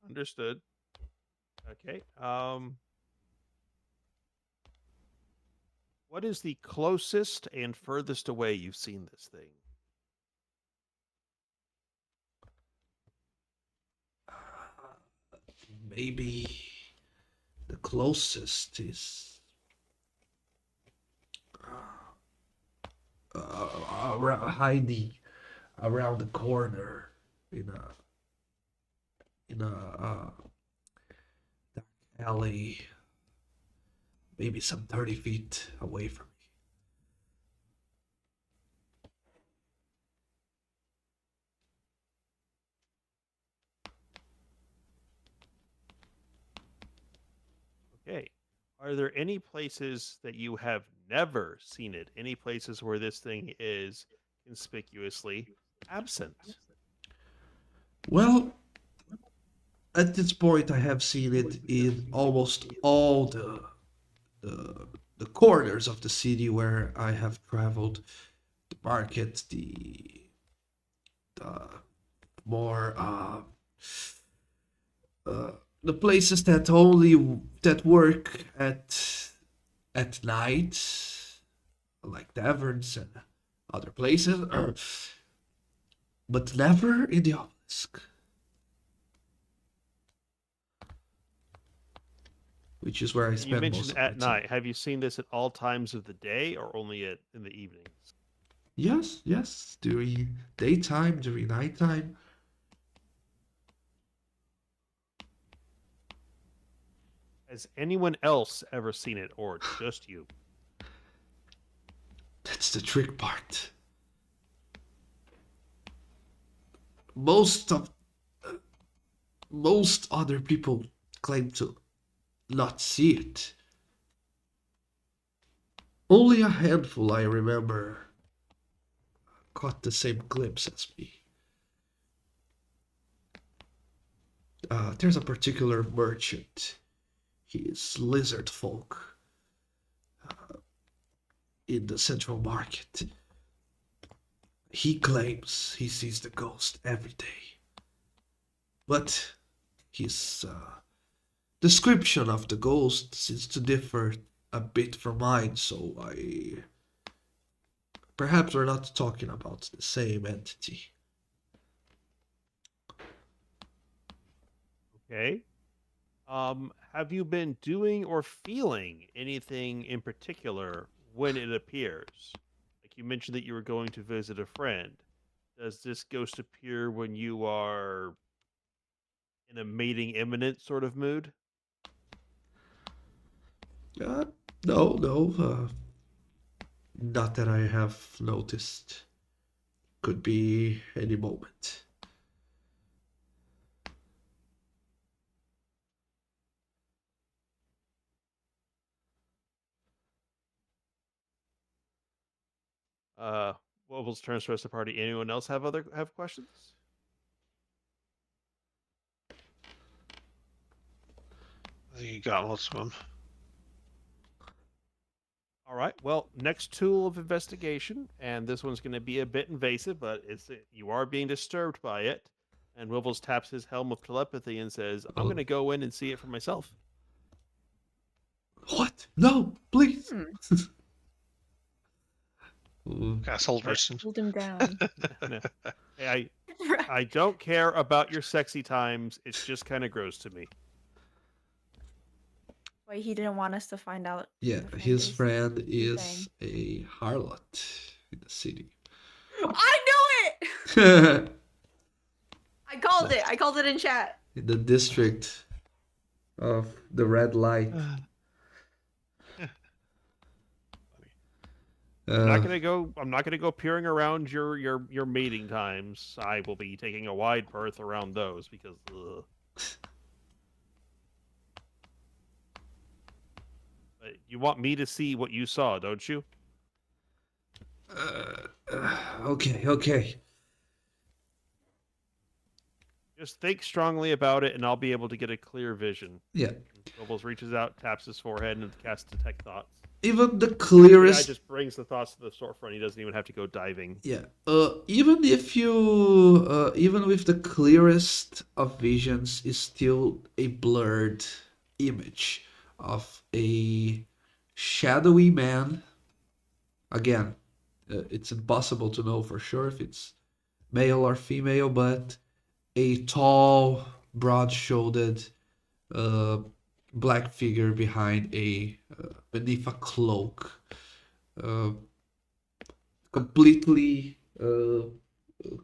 Understood. Okay. What is the closest and furthest away you've seen this thing? Maybe the closest is hiding around the corner in a dark alley, maybe some 30 feet away from me. Okay. Are there any places that you have never seen it? Any places where this thing is conspicuously absent? Well, at this point, I have seen it in almost all the corners of the city where I have traveled. The market, the more the places that work at night, like taverns and other places, but never in the obelisk, which is where I You spend most mentioned of my at time. night. Have you seen this at all times of the day or only in the evenings? Yes, yes, during daytime, during nighttime. Has anyone else ever seen it or just you? That's the trick part. Most of most other people claim to not see it. Only a handful, I remember, caught the same glimpse as me. There's a particular merchant. He is lizard folk in the central market. He claims he sees the ghost every day. But his description of the ghost seems to differ a bit from mine, so I. Perhaps we're not talking about the same entity. Okay. Have you been doing or feeling anything in particular when it appears? Like you mentioned that you were going to visit a friend. Does this ghost appear when you are in a mating imminent sort of mood? Uh, no, not that I have noticed. Could be any moment. Wobbles turns to the rest of the party. Anyone else have questions? I think you got most of them. All right. Well, next tool of investigation, and this one's going to be a bit invasive, but you are being disturbed by it. And Wibbles taps his helm of telepathy and says, "I'm Oh. going to go in and see it for myself." What? No, please. Hmm. Castle person. Hold him down. No. Hey, I don't care about your sexy times. It's just kind of gross to me. Wait, he didn't want us to find out. who Yeah, the his is. friend What you is saying? a harlot in the city. I knew it! I called it. I called it in chat. In the district of the red light. I'm not Uh, gonna go. I'm not gonna go peering around your mating times. I will be taking a wide berth around those because. Ugh. But you want me to see what you saw, don't you? okay, okay. Just think strongly about it, and I'll be able to get a clear vision. Yeah. Nobles reaches out, taps his forehead, and casts detect thoughts. Even the The AI clearest. just brings the thoughts to the storefront. He doesn't even have to go diving. Yeah. Even if you, even with the clearest of visions, is still a blurred image of a shadowy man. Again, it's impossible to know for sure if it's male or female, but a tall, broad-shouldered, uh, black figure behind beneath a cloak, uh, completely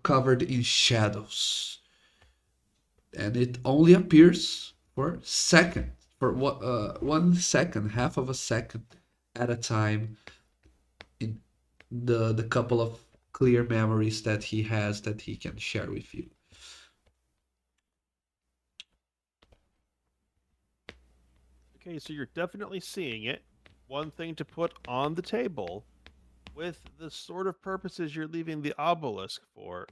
covered in shadows, and it only appears for second, for 1 second, half of a second at a time in the couple of clear memories that he has that he can share with you. Okay, so you're definitely seeing it. One thing to put on the table with the sort of purposes you're leaving the obelisk for.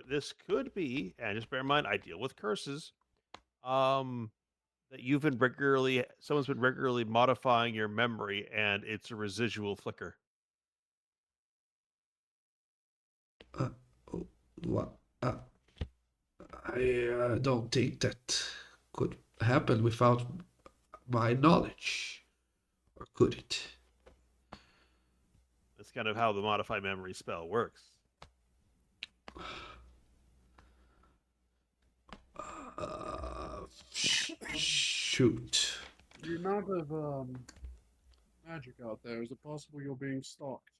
This could be, and just bear in mind, I deal with curses. Um, that someone's been regularly modifying your memory, and it's a residual flicker. Uh, oh, what? I don't think that could happen without my knowledge, or could it? That's kind of how the modify memory spell works. Shoot. The amount of magic out there, is it possible you're being stalked?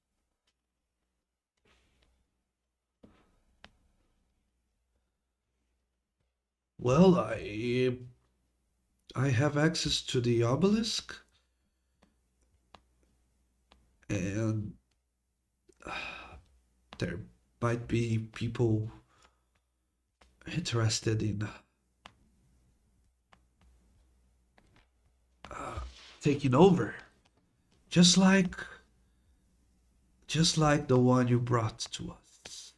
Well, I have access to the obelisk, and there might be people interested in taking over, just like the one you brought to us.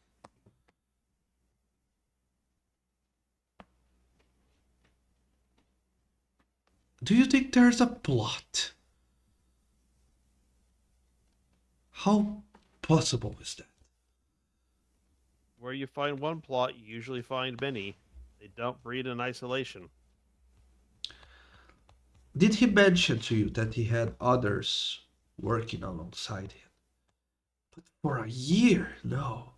Do you think there's a plot? How possible is that? Where you find one plot, you usually find many. They don't breed in isolation. Did he mention to you that he had others working alongside him? But for a year, no.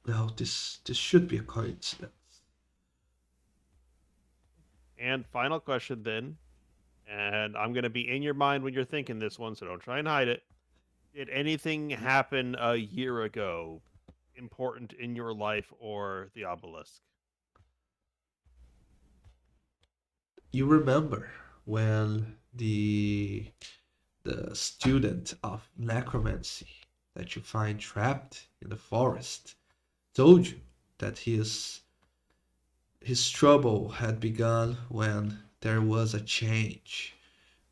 No, this should be a coincidence. And final question then, and I'm going to be in your mind when you're thinking this one, so don't try and hide it. Did anything happen a year ago important in your life or the obelisk? You remember when the student of necromancy that you find trapped in the forest told you that his trouble had begun when there was a change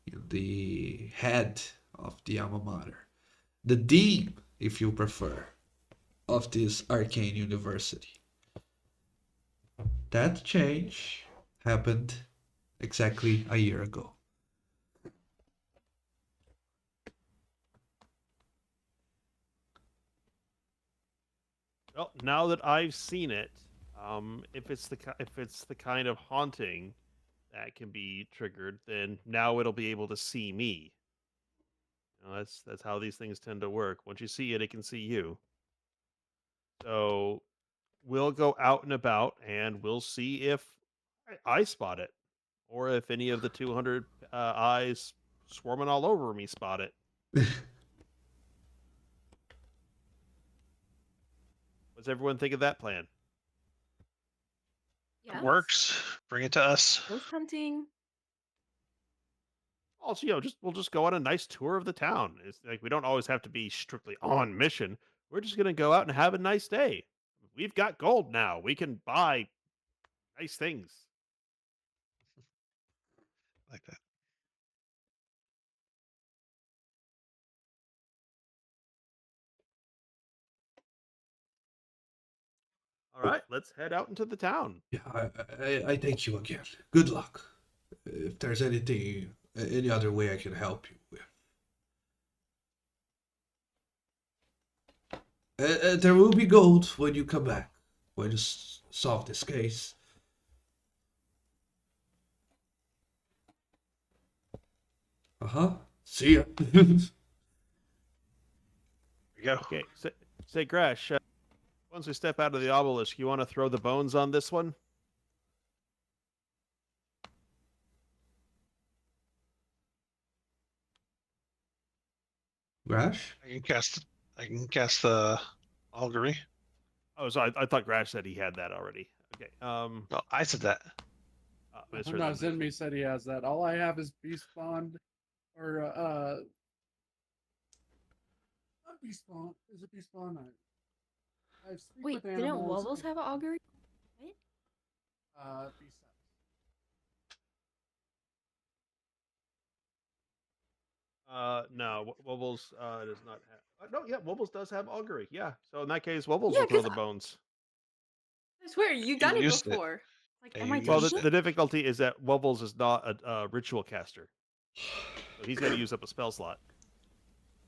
in the head of the alma mater, the dean, if you prefer, of this arcane university. That change happened exactly a year ago. Well, now that I've seen it, if it's the kind of haunting that can be triggered, then now it'll be able to see me. That's how these things tend to work. Once you see it, it can see you. So we'll go out and about, and we'll see if I spot it, or if any of the 200 eyes swarming all over me spot it. What's everyone think of that plan? Yeah. It works. Bring it to us. Ghost hunting. Also, we'll just go on a nice tour of the town. It's like we don't always have to be strictly on mission. We're just gonna go out and have a nice day. We've got gold now. We can buy nice things. Like that. All right, let's head out into the town. Yeah, I thank you again. Good luck. If there's anything, any other way I can help you with. There will be gold when you come back, when you solve this case. Uh-huh. See ya. Here we go. Okay, say Grash. Once we step out of the obelisk, you want to throw the bones on this one? Grash? I can cast the augury. Oh, so I thought Grash said he had that already. Okay. No, I said that. Misheard No, that. Zenmi said he has that. All I have is Beast Bond, or not Beast Bond. Is it Beast Bond? I have Speak Wait, with didn't Animals. Wobbles have an augury? Beast Sense. No, Wobbles does not have. No, yeah, Wobbles does have augury. Yeah, so in that case, Wobbles Yeah, will throw 'cause the bones. I swear you done it used it. before. Like, Yeah, am you I used Well, touching the difficulty is that Wobbles is not a ritual caster, so he's got to use up a spell slot.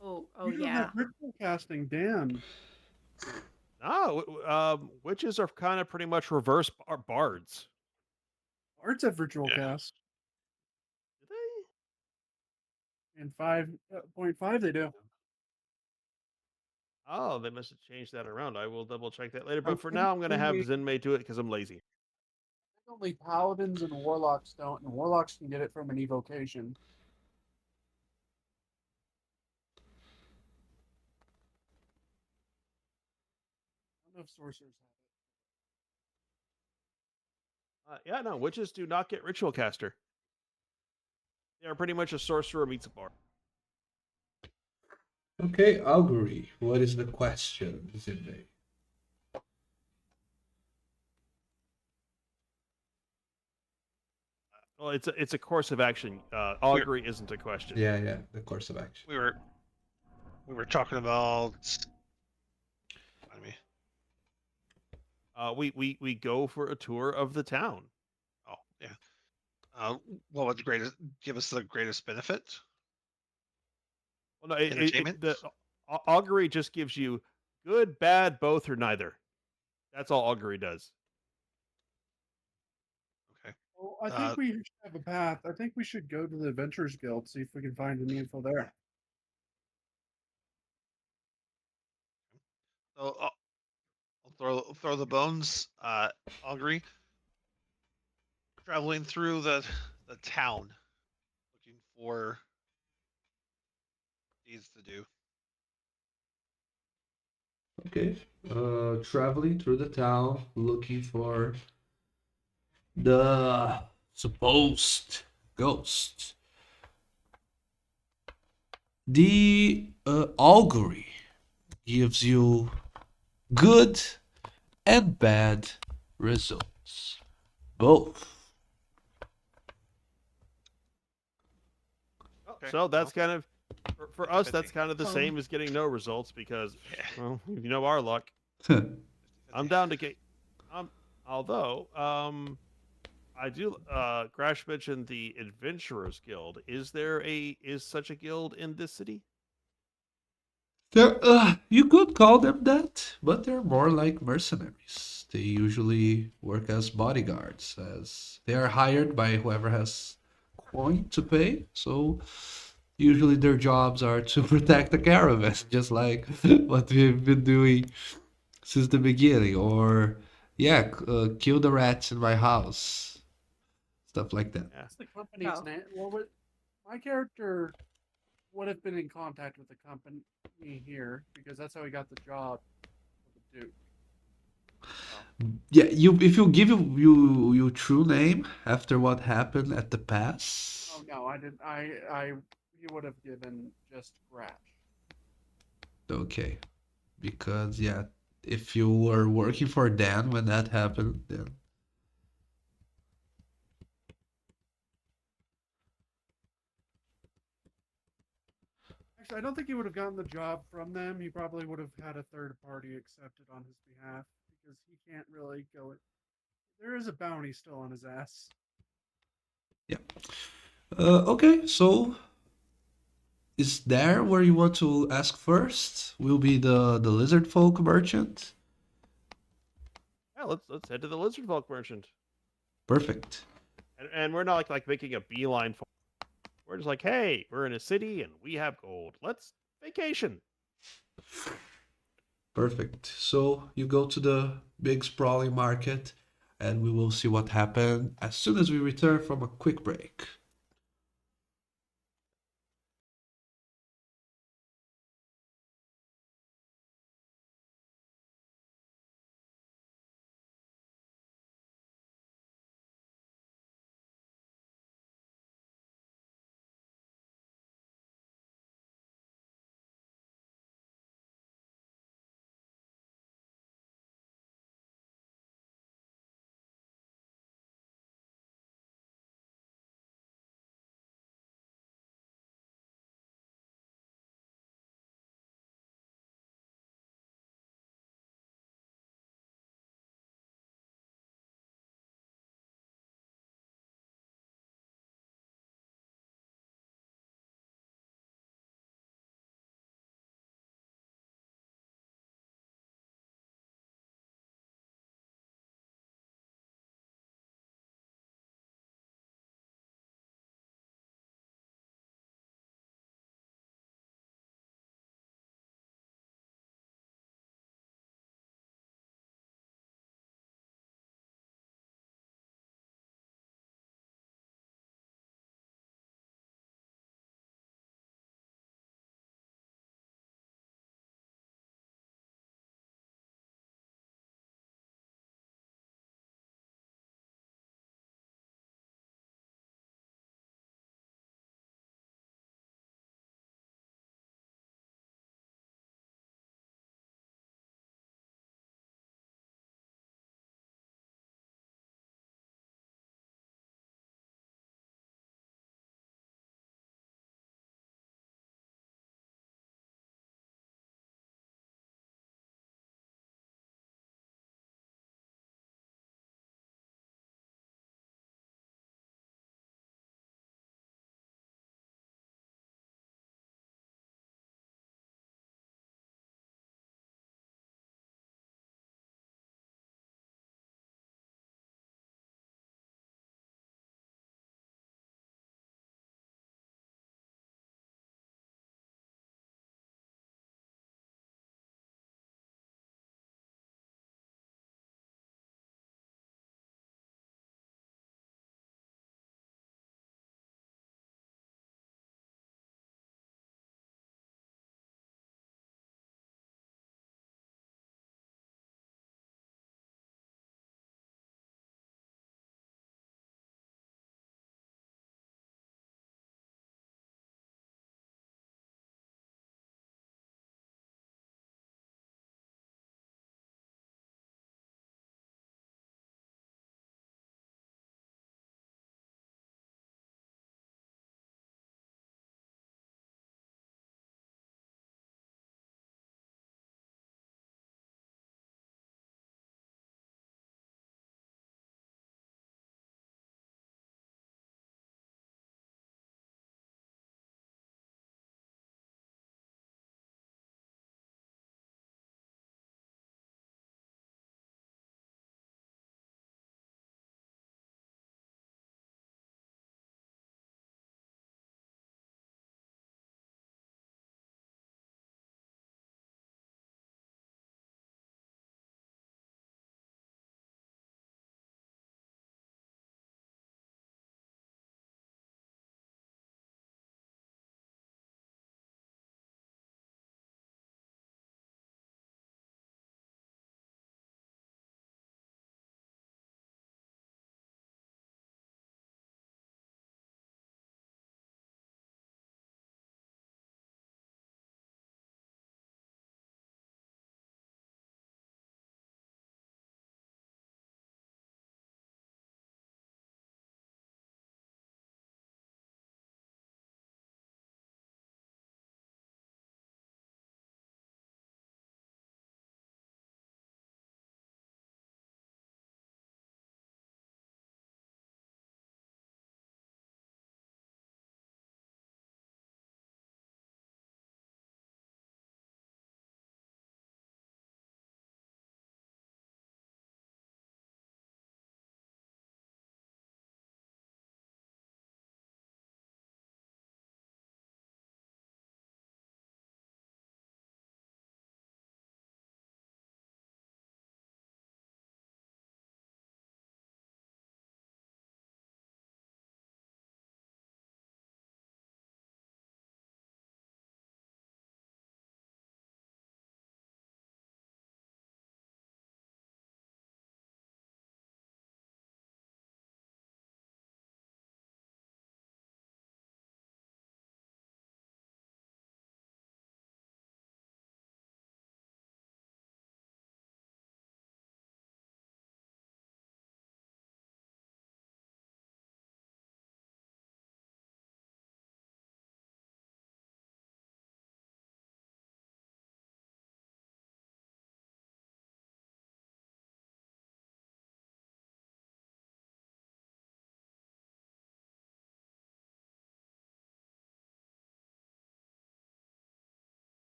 Oh, You don't yeah. have ritual casting, damn. No, witches are kind of pretty much reverse bards. Arts have ritual Yeah. cast. Do they? In 5.5 they do. Oh, they must have changed that around. I will double check that later. But for think now, I'm going to have only- Zenmei do it because I'm lazy. Only paladins and warlocks don't, and warlocks can get it from an evocation. I don't know if sorcerers have it. Yeah, no, witches do not get ritual caster. They are pretty much a sorcerer meets a bard. Okay, augury. What is the question, Zinbe? Well, it's a course of action. Augury isn't a question. Yeah, the course of action. We were talking about. I mean, We go for a tour of the town. oh yeah. What would give us the greatest benefit? Well, no, Entertainment? the augury just gives you good, bad, both, or neither. That's all augury does. Okay. Well, I think we should have a path. I think we should go to the Adventurers Guild, see if we can find any info there. So I'll throw the bones. Augury. Traveling through the town, looking for deeds to do. Okay. Traveling through the town, looking for the supposed ghost. The augury gives you good and bad results. Both. Okay. So that's kind of for us. That's 50. kind of the same as getting no results because, Yeah. well, you know our luck. I'm down to get. Although, I do. Grash mentioned the Adventurers Guild. Is such a guild in this city? You could call them that, but they're more like mercenaries. They usually work as bodyguards, as they are hired by whoever has coin to pay. So usually their jobs are to protect the caravan, just like what we've been doing since the beginning. Or yeah, kill the rats in my house, stuff like that. Yeah. What's the company's Oh. name? Well, my character would have been in contact with the company here because that's how he got the job with the Duke. Yeah, if you give your true name after what happened at the pass, Oh no, I didn't. He would have given just scratch. Okay. Because yeah, if you were working for Dan when that happened, then Actually, I don't think he would have gotten the job from them. He probably would have had a third party accept it on his behalf because he can't really go it. There is a bounty still on his ass. yeah. Okay, so is there where you want to ask first? Will be the lizard folk merchant? Yeah, let's head to the lizard folk merchant. Perfect. And we're not like making a beeline for. We're just like, hey, we're in a city and we have gold. Let's vacation. Perfect. So you go to the big sprawling market and we will see what happened as soon as we return from a quick break.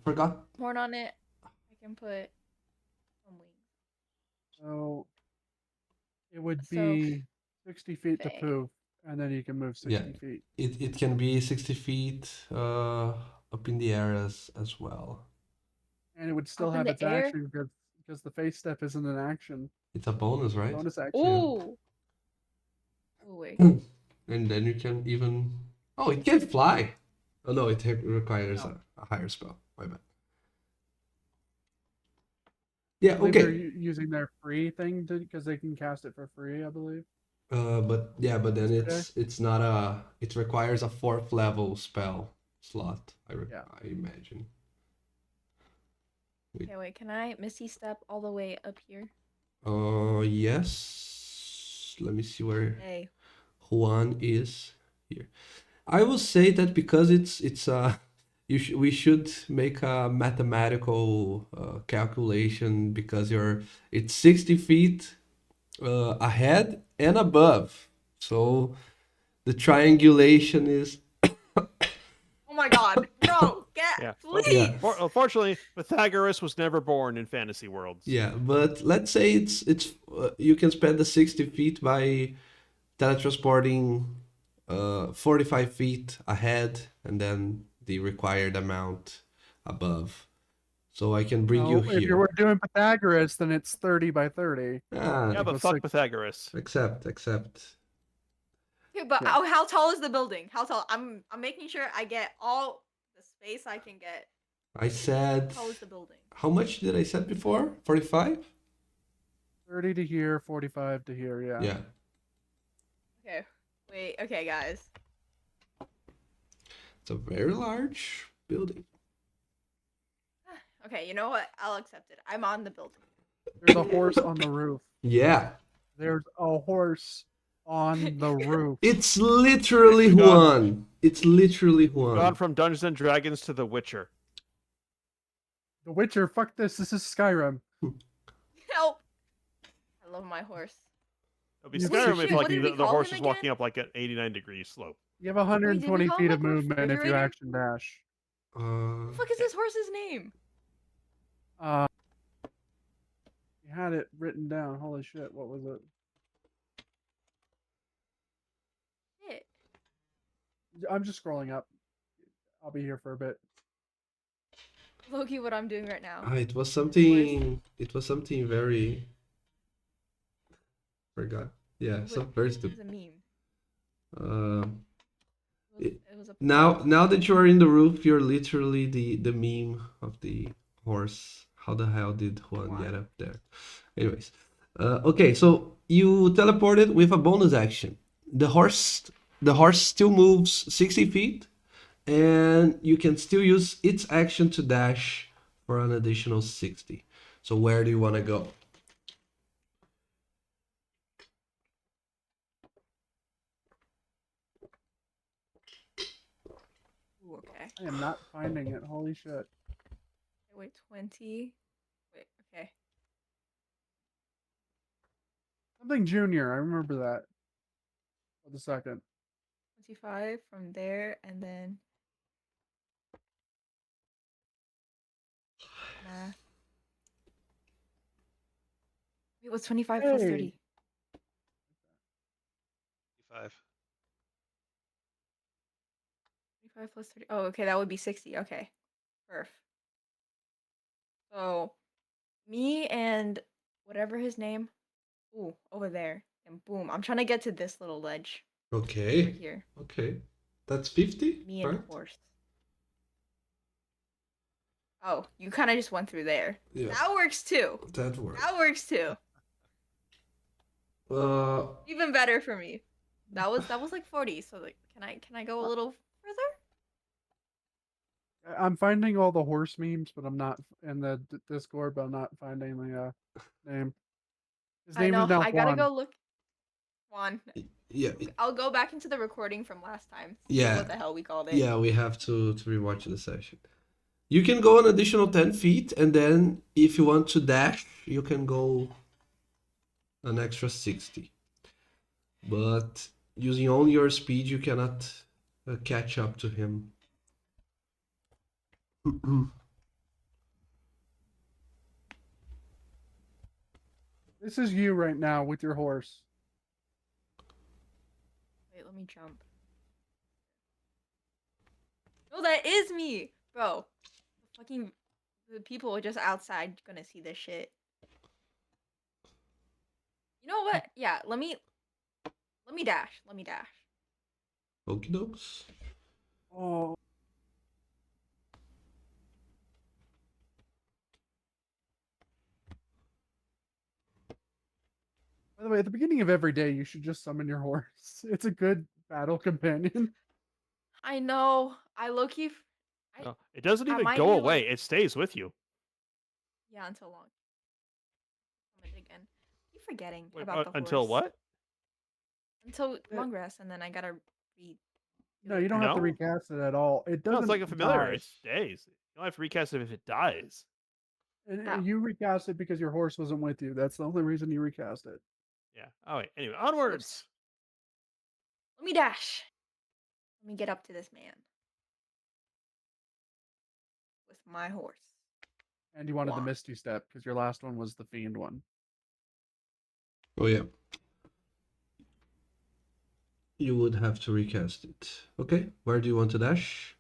forgot. horn on it, I can put some wings. So it would So, be 60 feet to okay. poof, and then you can move 60 feet. It can be 60 feet up in the air as well. And it would still Up in have the its air? action because the face step isn't an action. It's a bonus, right? Bonus action. Ooh. Oh wait. And then you can even. Oh, it can fly. Oh no, it requires No. a higher spell. My bad. Yeah. I believe they're Okay. using their free thing because they can cast it for free, I believe. But then Okay. it's not a. It requires a 4th level spell slot. Yeah. I imagine. Okay, wait. Can I Misty Step all the way up here? Yes. Let me see where Hey. Juan is here. I will say that because it's we should make a mathematical calculation because it's 60 feet ahead and above. So the triangulation is Oh my God, bro, get Yeah. please. Yeah. Unfortunately, Pythagoras was never born in fantasy worlds. yeah, but let's say it's you can spend the 60 feet by teletransporting 45 feet ahead and then the required amount above. So I can bring you No, if you here. were doing Pythagoras, then it's 30 by 30. Ah, Yeah, but was fuck like- Pythagoras. accept. Okay, but Yeah. how tall is the building? How tall? I'm making sure I get all the space I can get. I said, How tall is the building? how much did I said before? 45? 30 to here, 45 to here, yeah. Yeah. Okay, wait. Okay, guys. It's a very large building. Okay, you know what? I'll accept it. I'm on the building. There's a horse on the roof. Yeah. There's a horse on the roof. It's literally We've gone- Juan. It's literally Gone Juan. from Dungeons and Dragons to The Witcher. The Witcher, fuck this. This is Skyrim. Help! I love my horse. It'll be You Skyrim shit, if what like did we the call horse him is walking again? up like an 89-degree slope. You have 120 call feet him of like a movement if you refrigerator? action dash. Uh, What the fuck is this horse's name? You had it written down. Holy shit, what was it? Shit. I'm just scrolling up. I'll be here for a bit. Loki, what I'm doing right now. it was something. It was something very. Forgot. Yeah, Wait, so very it was stupid. a meme. Uh, It was a now that you are in the roof, you're literally the meme of the horse. How the hell did Juan get up there? Anyways, okay, so you teleported with a bonus action. The horse still moves 60 feet, and you can still use its action to dash for an additional 60. So where do you want to go? Ooh, okay. I am not finding it. Holy shit. Okay, wait, 20. Wait, okay. Something junior. I remember that. For the second. 25 from there, and then. Math. Wait, what's 25 plus Hey. 30? 5. 25 plus 30. Oh, okay, that would be 60. Okay. Perf. So, me and whatever his name. Ooh, over there. And boom. I'm trying to get to this little ledge over Okay, here. okay, that's 50, Me and right? horse. Oh, you kind of just went through there. Yeah, That works too. that works. That works too. Even better for me. That was like 40. So like, can I go a little further? I'm finding all the horse memes, but I'm not in the Discord, but I'm not finding the name. His I name know. is now I gotta Juan. go look. Juan. yeah, I'll go back into the recording from last time. See Yeah. What the hell we called it? yeah, we have to rewatch the session. You can go an additional 10 feet, and then if you want to dash, you can go an extra 60. But using only your speed, you cannot catch up to him. This is you right now with your horse. Wait, let me jump. No, that is me, bro. The people are just outside gonna see this shit. You know what? Yeah, let me dash. Let me dash. Okie dokes. Oh. By the way, at the beginning of every day, you should just summon your horse. It's a good battle companion. I know. I low key. No, it doesn't I even might go be, away. like- It stays with you. Yeah, until long. Summon it again. Keep forgetting Wait, about the until horse. what? Until long rest, and then I gotta read. No, you don't have to No. recast it at all. It No, doesn't it's like a familiar. die. It stays. You don't have to recast it if it dies. And Oh. you recast it because your horse wasn't with you. That's the only reason you recast it. Yeah. Oh wait. Anyway, onwards. Let me dash. Let me get up to this man. With my horse. And you wanted the Wah. Misty Step because your last one was the Fiend one. Oh yeah. You would have to recast it. Okay, where do you want to dash?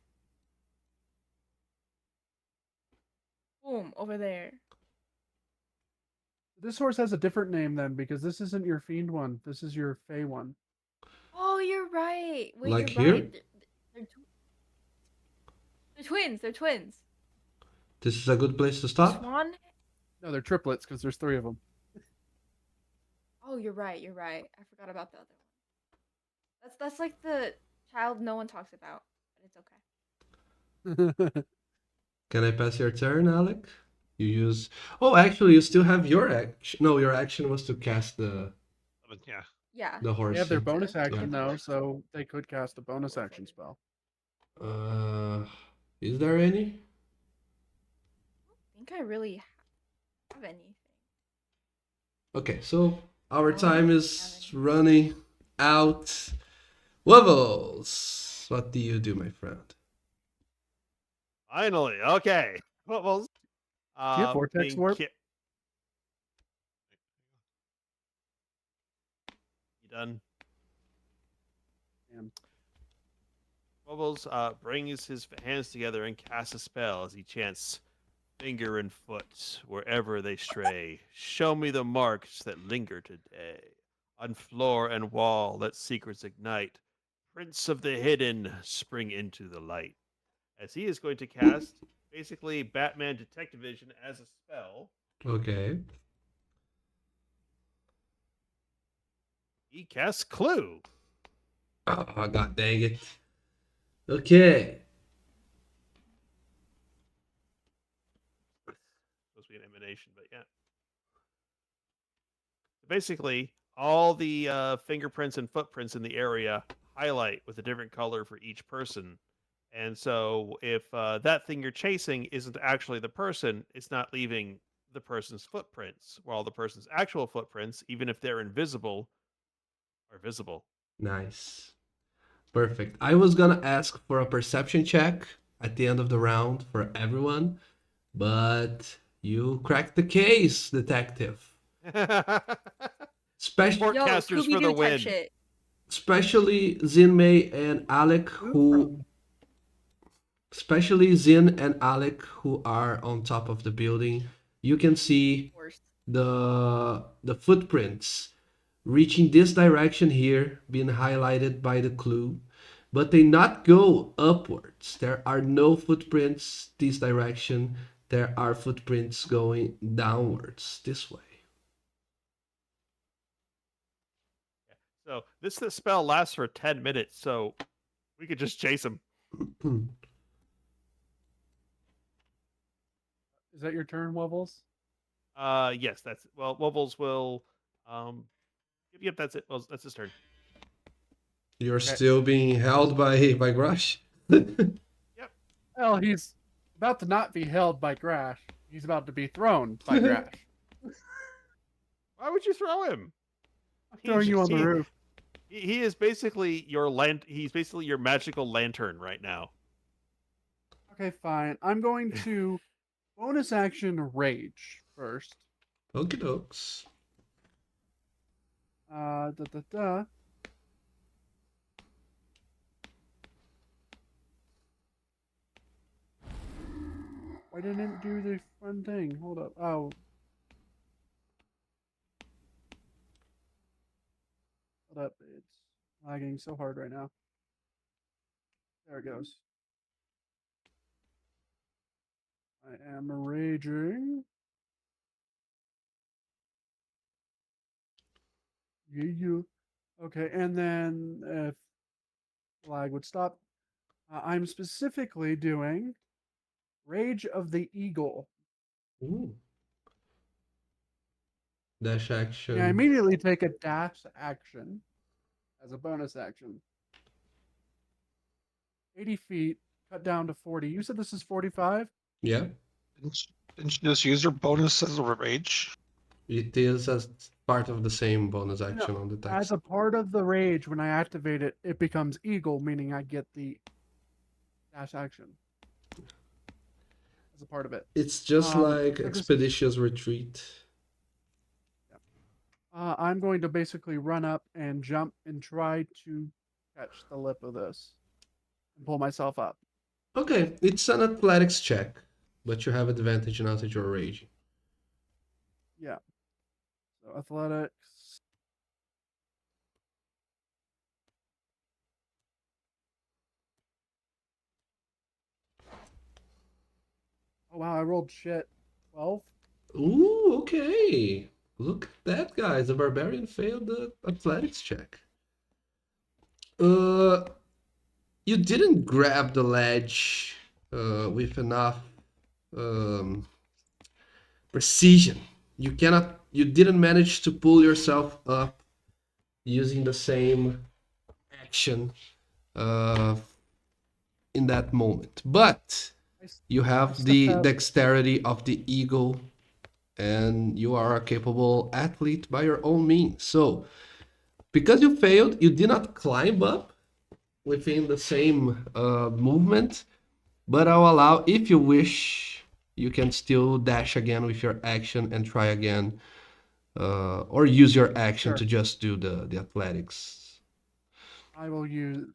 Boom, over there. This horse has a different name then because this isn't your Fiend one. This is your Fey one. Oh, you're right. Wait, Like you're here? right. They're twins. They're twins. This is a good place to stop. Swan. No, they're triplets because there's 3 of them. Oh, you're right. You're right. I forgot about the other one. That's like the child no one talks about, but it's okay. Can I pass your turn, Alec? You use. Oh, actually, you still have your action. No, your action was to cast the Yeah. Yeah. horse. They have their thing. bonus action Yeah. though, so they could cast a bonus action spell. Is there any? I think I really have anything. Okay, so our Oh, time I is haven't. running out. Wobbles! What do you do, my friend? Finally. Okay. Well, Do you have Vortex being Warp? You done? Damn. Bubbles brings his hands together and casts a spell as he chants, "Finger and foot, wherever they stray, show me the marks that linger today. On floor and wall, let secrets ignite. Prince of the hidden, spring into the light." As he is going to cast basically Batman Detective Vision as a spell, Okay. he casts Clue. Oh, god dang it. Okay. Supposed to be an emanation, but yeah. Basically, all the fingerprints and footprints in the area highlight with a different color for each person. And so, if that thing you're chasing isn't actually the person, it's not leaving the person's footprints, while the person's actual footprints, even if they're invisible, are visible. Nice. Perfect. I was gonna ask for a perception check at the end of the round for everyone, but you cracked the case, detective. Especially, Yo, Forecasters for the Scooby-Doo type win. shit. especially Zinmei and Alec, who especially Zin and Alec, who are on top of the building. You can see Worst. the footprints reaching this direction here, being highlighted by the clue, but they not go upwards. There are no footprints this direction. There are footprints going downwards this way. So this spell lasts for 10 minutes, so we could just chase him. Is that your turn, Wobbles? Yes, that's Wobbles will yep, that's it. Well, that's his turn. You're still being held by Grush. Well, he's about to not be held by Grash. He's about to be thrown by Grash. Why would you throw him? I'm throwing you on the roof. He is basically your he's basically your magical lantern right now. Okay, fine. I'm going to bonus action Rage first. Okie dokes. Da da da. Why didn't it do the fun thing? Hold up. Oh. Hold up. It's lagging so hard right now. There it goes. I am raging. Yeah. Okay, and then if lag would stop, I'm specifically doing Rage of the Eagle. Ooh. Dash I action. immediately take a dash action as a bonus action. 80 feet, cut down to 40. You said this is 45? Yeah, Didn't you just use your bonus as a rage? it is as part of the same bonus No, action on the as text. a part of the rage, when I activate it, it becomes Eagle, meaning I get the dash action as a part of it. It's just like so this- Expeditious Retreat. I'm going to basically run up and jump and try to catch the lip of this and pull myself up. Okay, it's an athletics check, but you have advantage now that you're raging. Yeah. So athletics. Oh wow, I rolled shit. 12. Ooh, okay. Look at that, guys. The barbarian failed the athletics check. You didn't grab the ledge with enough um, precision. You didn't manage to pull yourself up using the same action uh, in that moment. But you I have stepped the out. dexterity of the eagle, and you are a capable athlete by your own means. So, because you failed, you did not climb up within the same movement, but I'll allow, if you wish, you can still dash again with your action and try again, or use your action Sure. to just do the athletics. I will use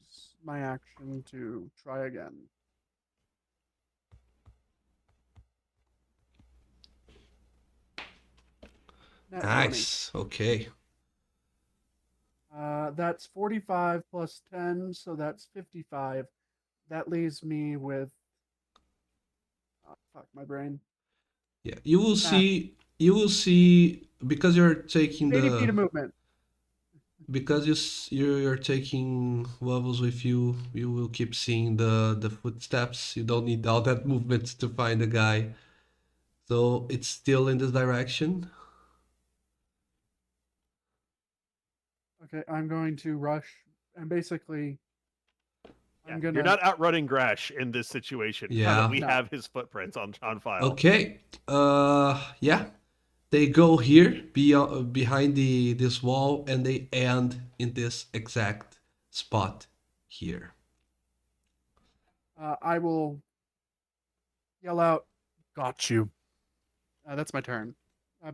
my action to try again. Nat 20. Nice. Okay. That's 45 plus 10, so that's 55. That leaves me with. Fuck my brain. Yeah. You will Math. see. You will see because you're taking 80 feet the of movement. because you're taking levels with you. You will keep seeing the footsteps. You don't need all that movement to find the guy. So it's still in this direction. Okay, I'm going to rush and basically. Yeah, I'm gonna. you're not outrunning Grash in this situation. Now Yeah. that we No. have his footprints on file. Okay. Yeah. They go here behind this wall and they end in this exact spot here. I will yell out, "Got you!" That's my turn.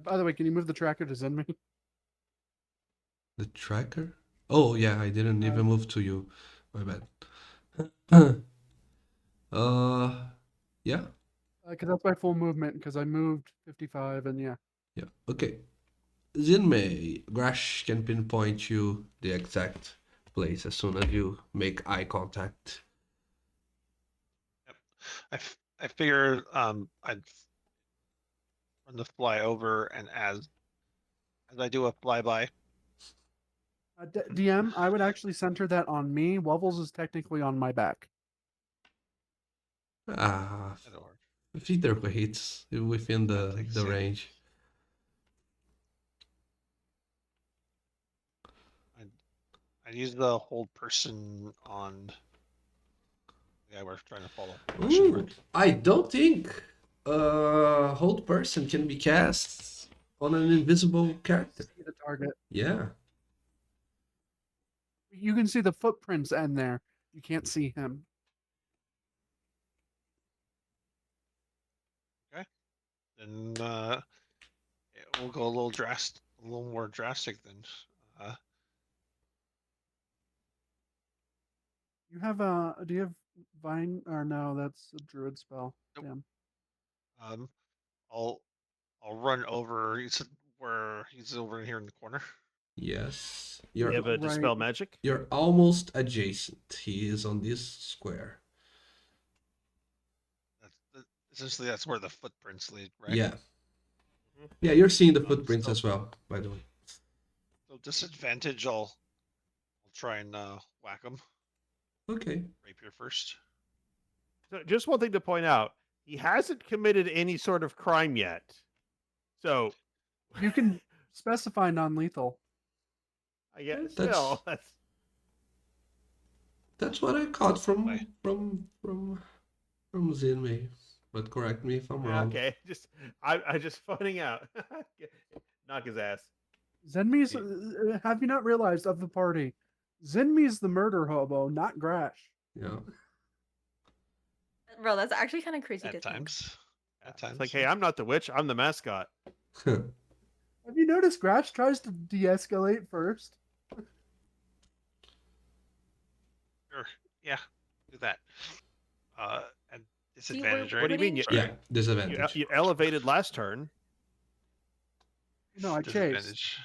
By the way, can you move the tracker to Zenmi? The tracker? Oh yeah, I didn't even move to you. My bad. Yeah. Because that's my full movement. Because I moved 55, and yeah. Yeah. Okay. Zinmei, Grash can pinpoint you the exact place as soon as you make eye contact. I figured I'd run the fly over, and as I do a flyby, DM, I would actually center that on me. Wubbles is technically on my back. Ah, that'll work. if either way, it's within I'll take a the save. range. I'd use the hold person on the guy we're trying to follow. Ooh, I don't think hold person can be cast on an invisible character. See the target. Yeah. You can see the footprints in there. You can't see him. Then we'll go a little more drastic then. Uh, You have do you have Vine or no? That's a druid spell. Nope. Damn. um, I'll run over. He's over here in the corner. Yes. You You're have a Right. dispel magic. you're almost adjacent. He is on this square. Essentially that's where the footprints lead, right? Yeah. Mhm. Yeah, you're seeing the footprints so- as well, by the way. So disadvantage. I'll try and whack him. Okay. Rapier first. So just one thing to point out: he hasn't committed any sort of crime yet. So You can specify non-lethal. I guess That's- still That's what I caught from Why? from Zinmei. But correct me if I'm wrong. okay. Just I just finding out. Knock his ass. Zenmi's. Have you not realized of the party? Zenmi's the murder hobo, not Grash. Yeah. Bro, that's actually kind of crazy to At times. At times. It's like, hey, I'm not the witch. I'm the mascot. Have you noticed Grash tries to de-escalate first? Sure. Yeah. Do that. And See, we're disadvantage, right? What do you mean? putting- Yeah, disadvantage. You elevated last turn. No, I chased. Disadvantage.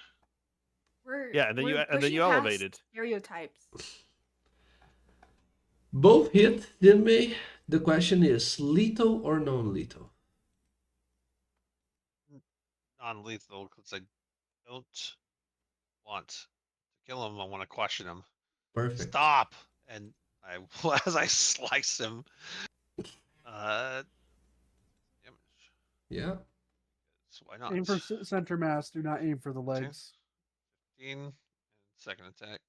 Yeah, and then we're you pushing past elevated. stereotypes. Both hit Zinmei. The question is lethal or non-lethal? Non-lethal because I don't want to kill him. I want to question him. Perfect. Stop! And I as I slice him. Damage. Yeah. So why not? Aim for center mass. Do not aim for the legs. 15 and second attack.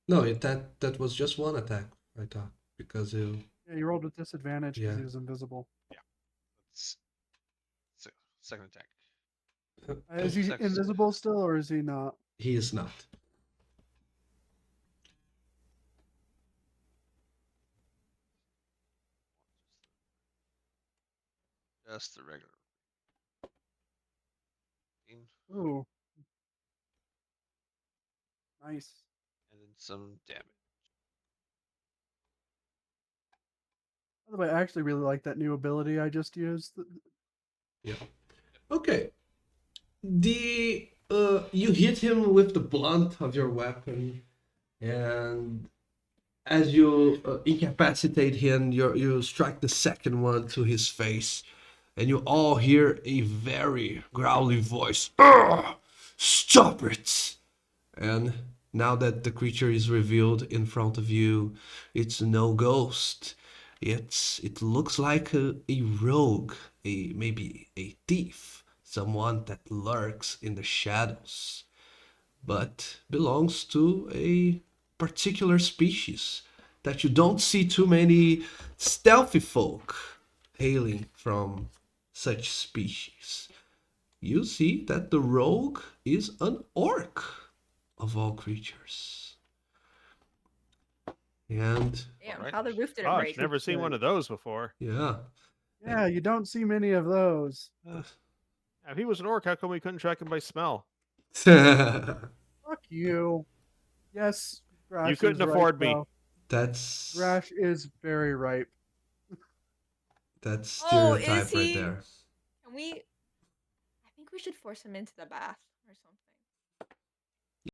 No, that was just one attack, I thought. Because you Yeah, you rolled with disadvantage because Yeah. he was invisible. That's second attack. Is he Second- invisible still, or is he not? he is not. Just the regular. 15, Ooh. Nice. and then some damage. By the way, I actually really like that new ability I just used. Yeah. Okay. The you hit him with the blunt of your weapon, and as you incapacitate him, you strike the second one to his face, and you all hear a very growly voice. "Ugh! Stop it!" And now that the creature is revealed in front of you, it's no ghost. It looks like a rogue, maybe a thief, someone that lurks in the shadows, but belongs to a particular species that you don't see too many stealthy folk hailing from such species. You see that the rogue is an orc of all creatures. And Damn, Alright. how the roof didn't Gosh, break. never seen one of those before. yeah. Yeah, you don't see many of those. If he was an orc, how come we couldn't track him by smell? Fuck you. Yes, Grash. You couldn't is ripe, afford me. though. that's Grash is very ripe. that's Oh, is stereotype right he? there. Can we? I think we should force him into the bath or something.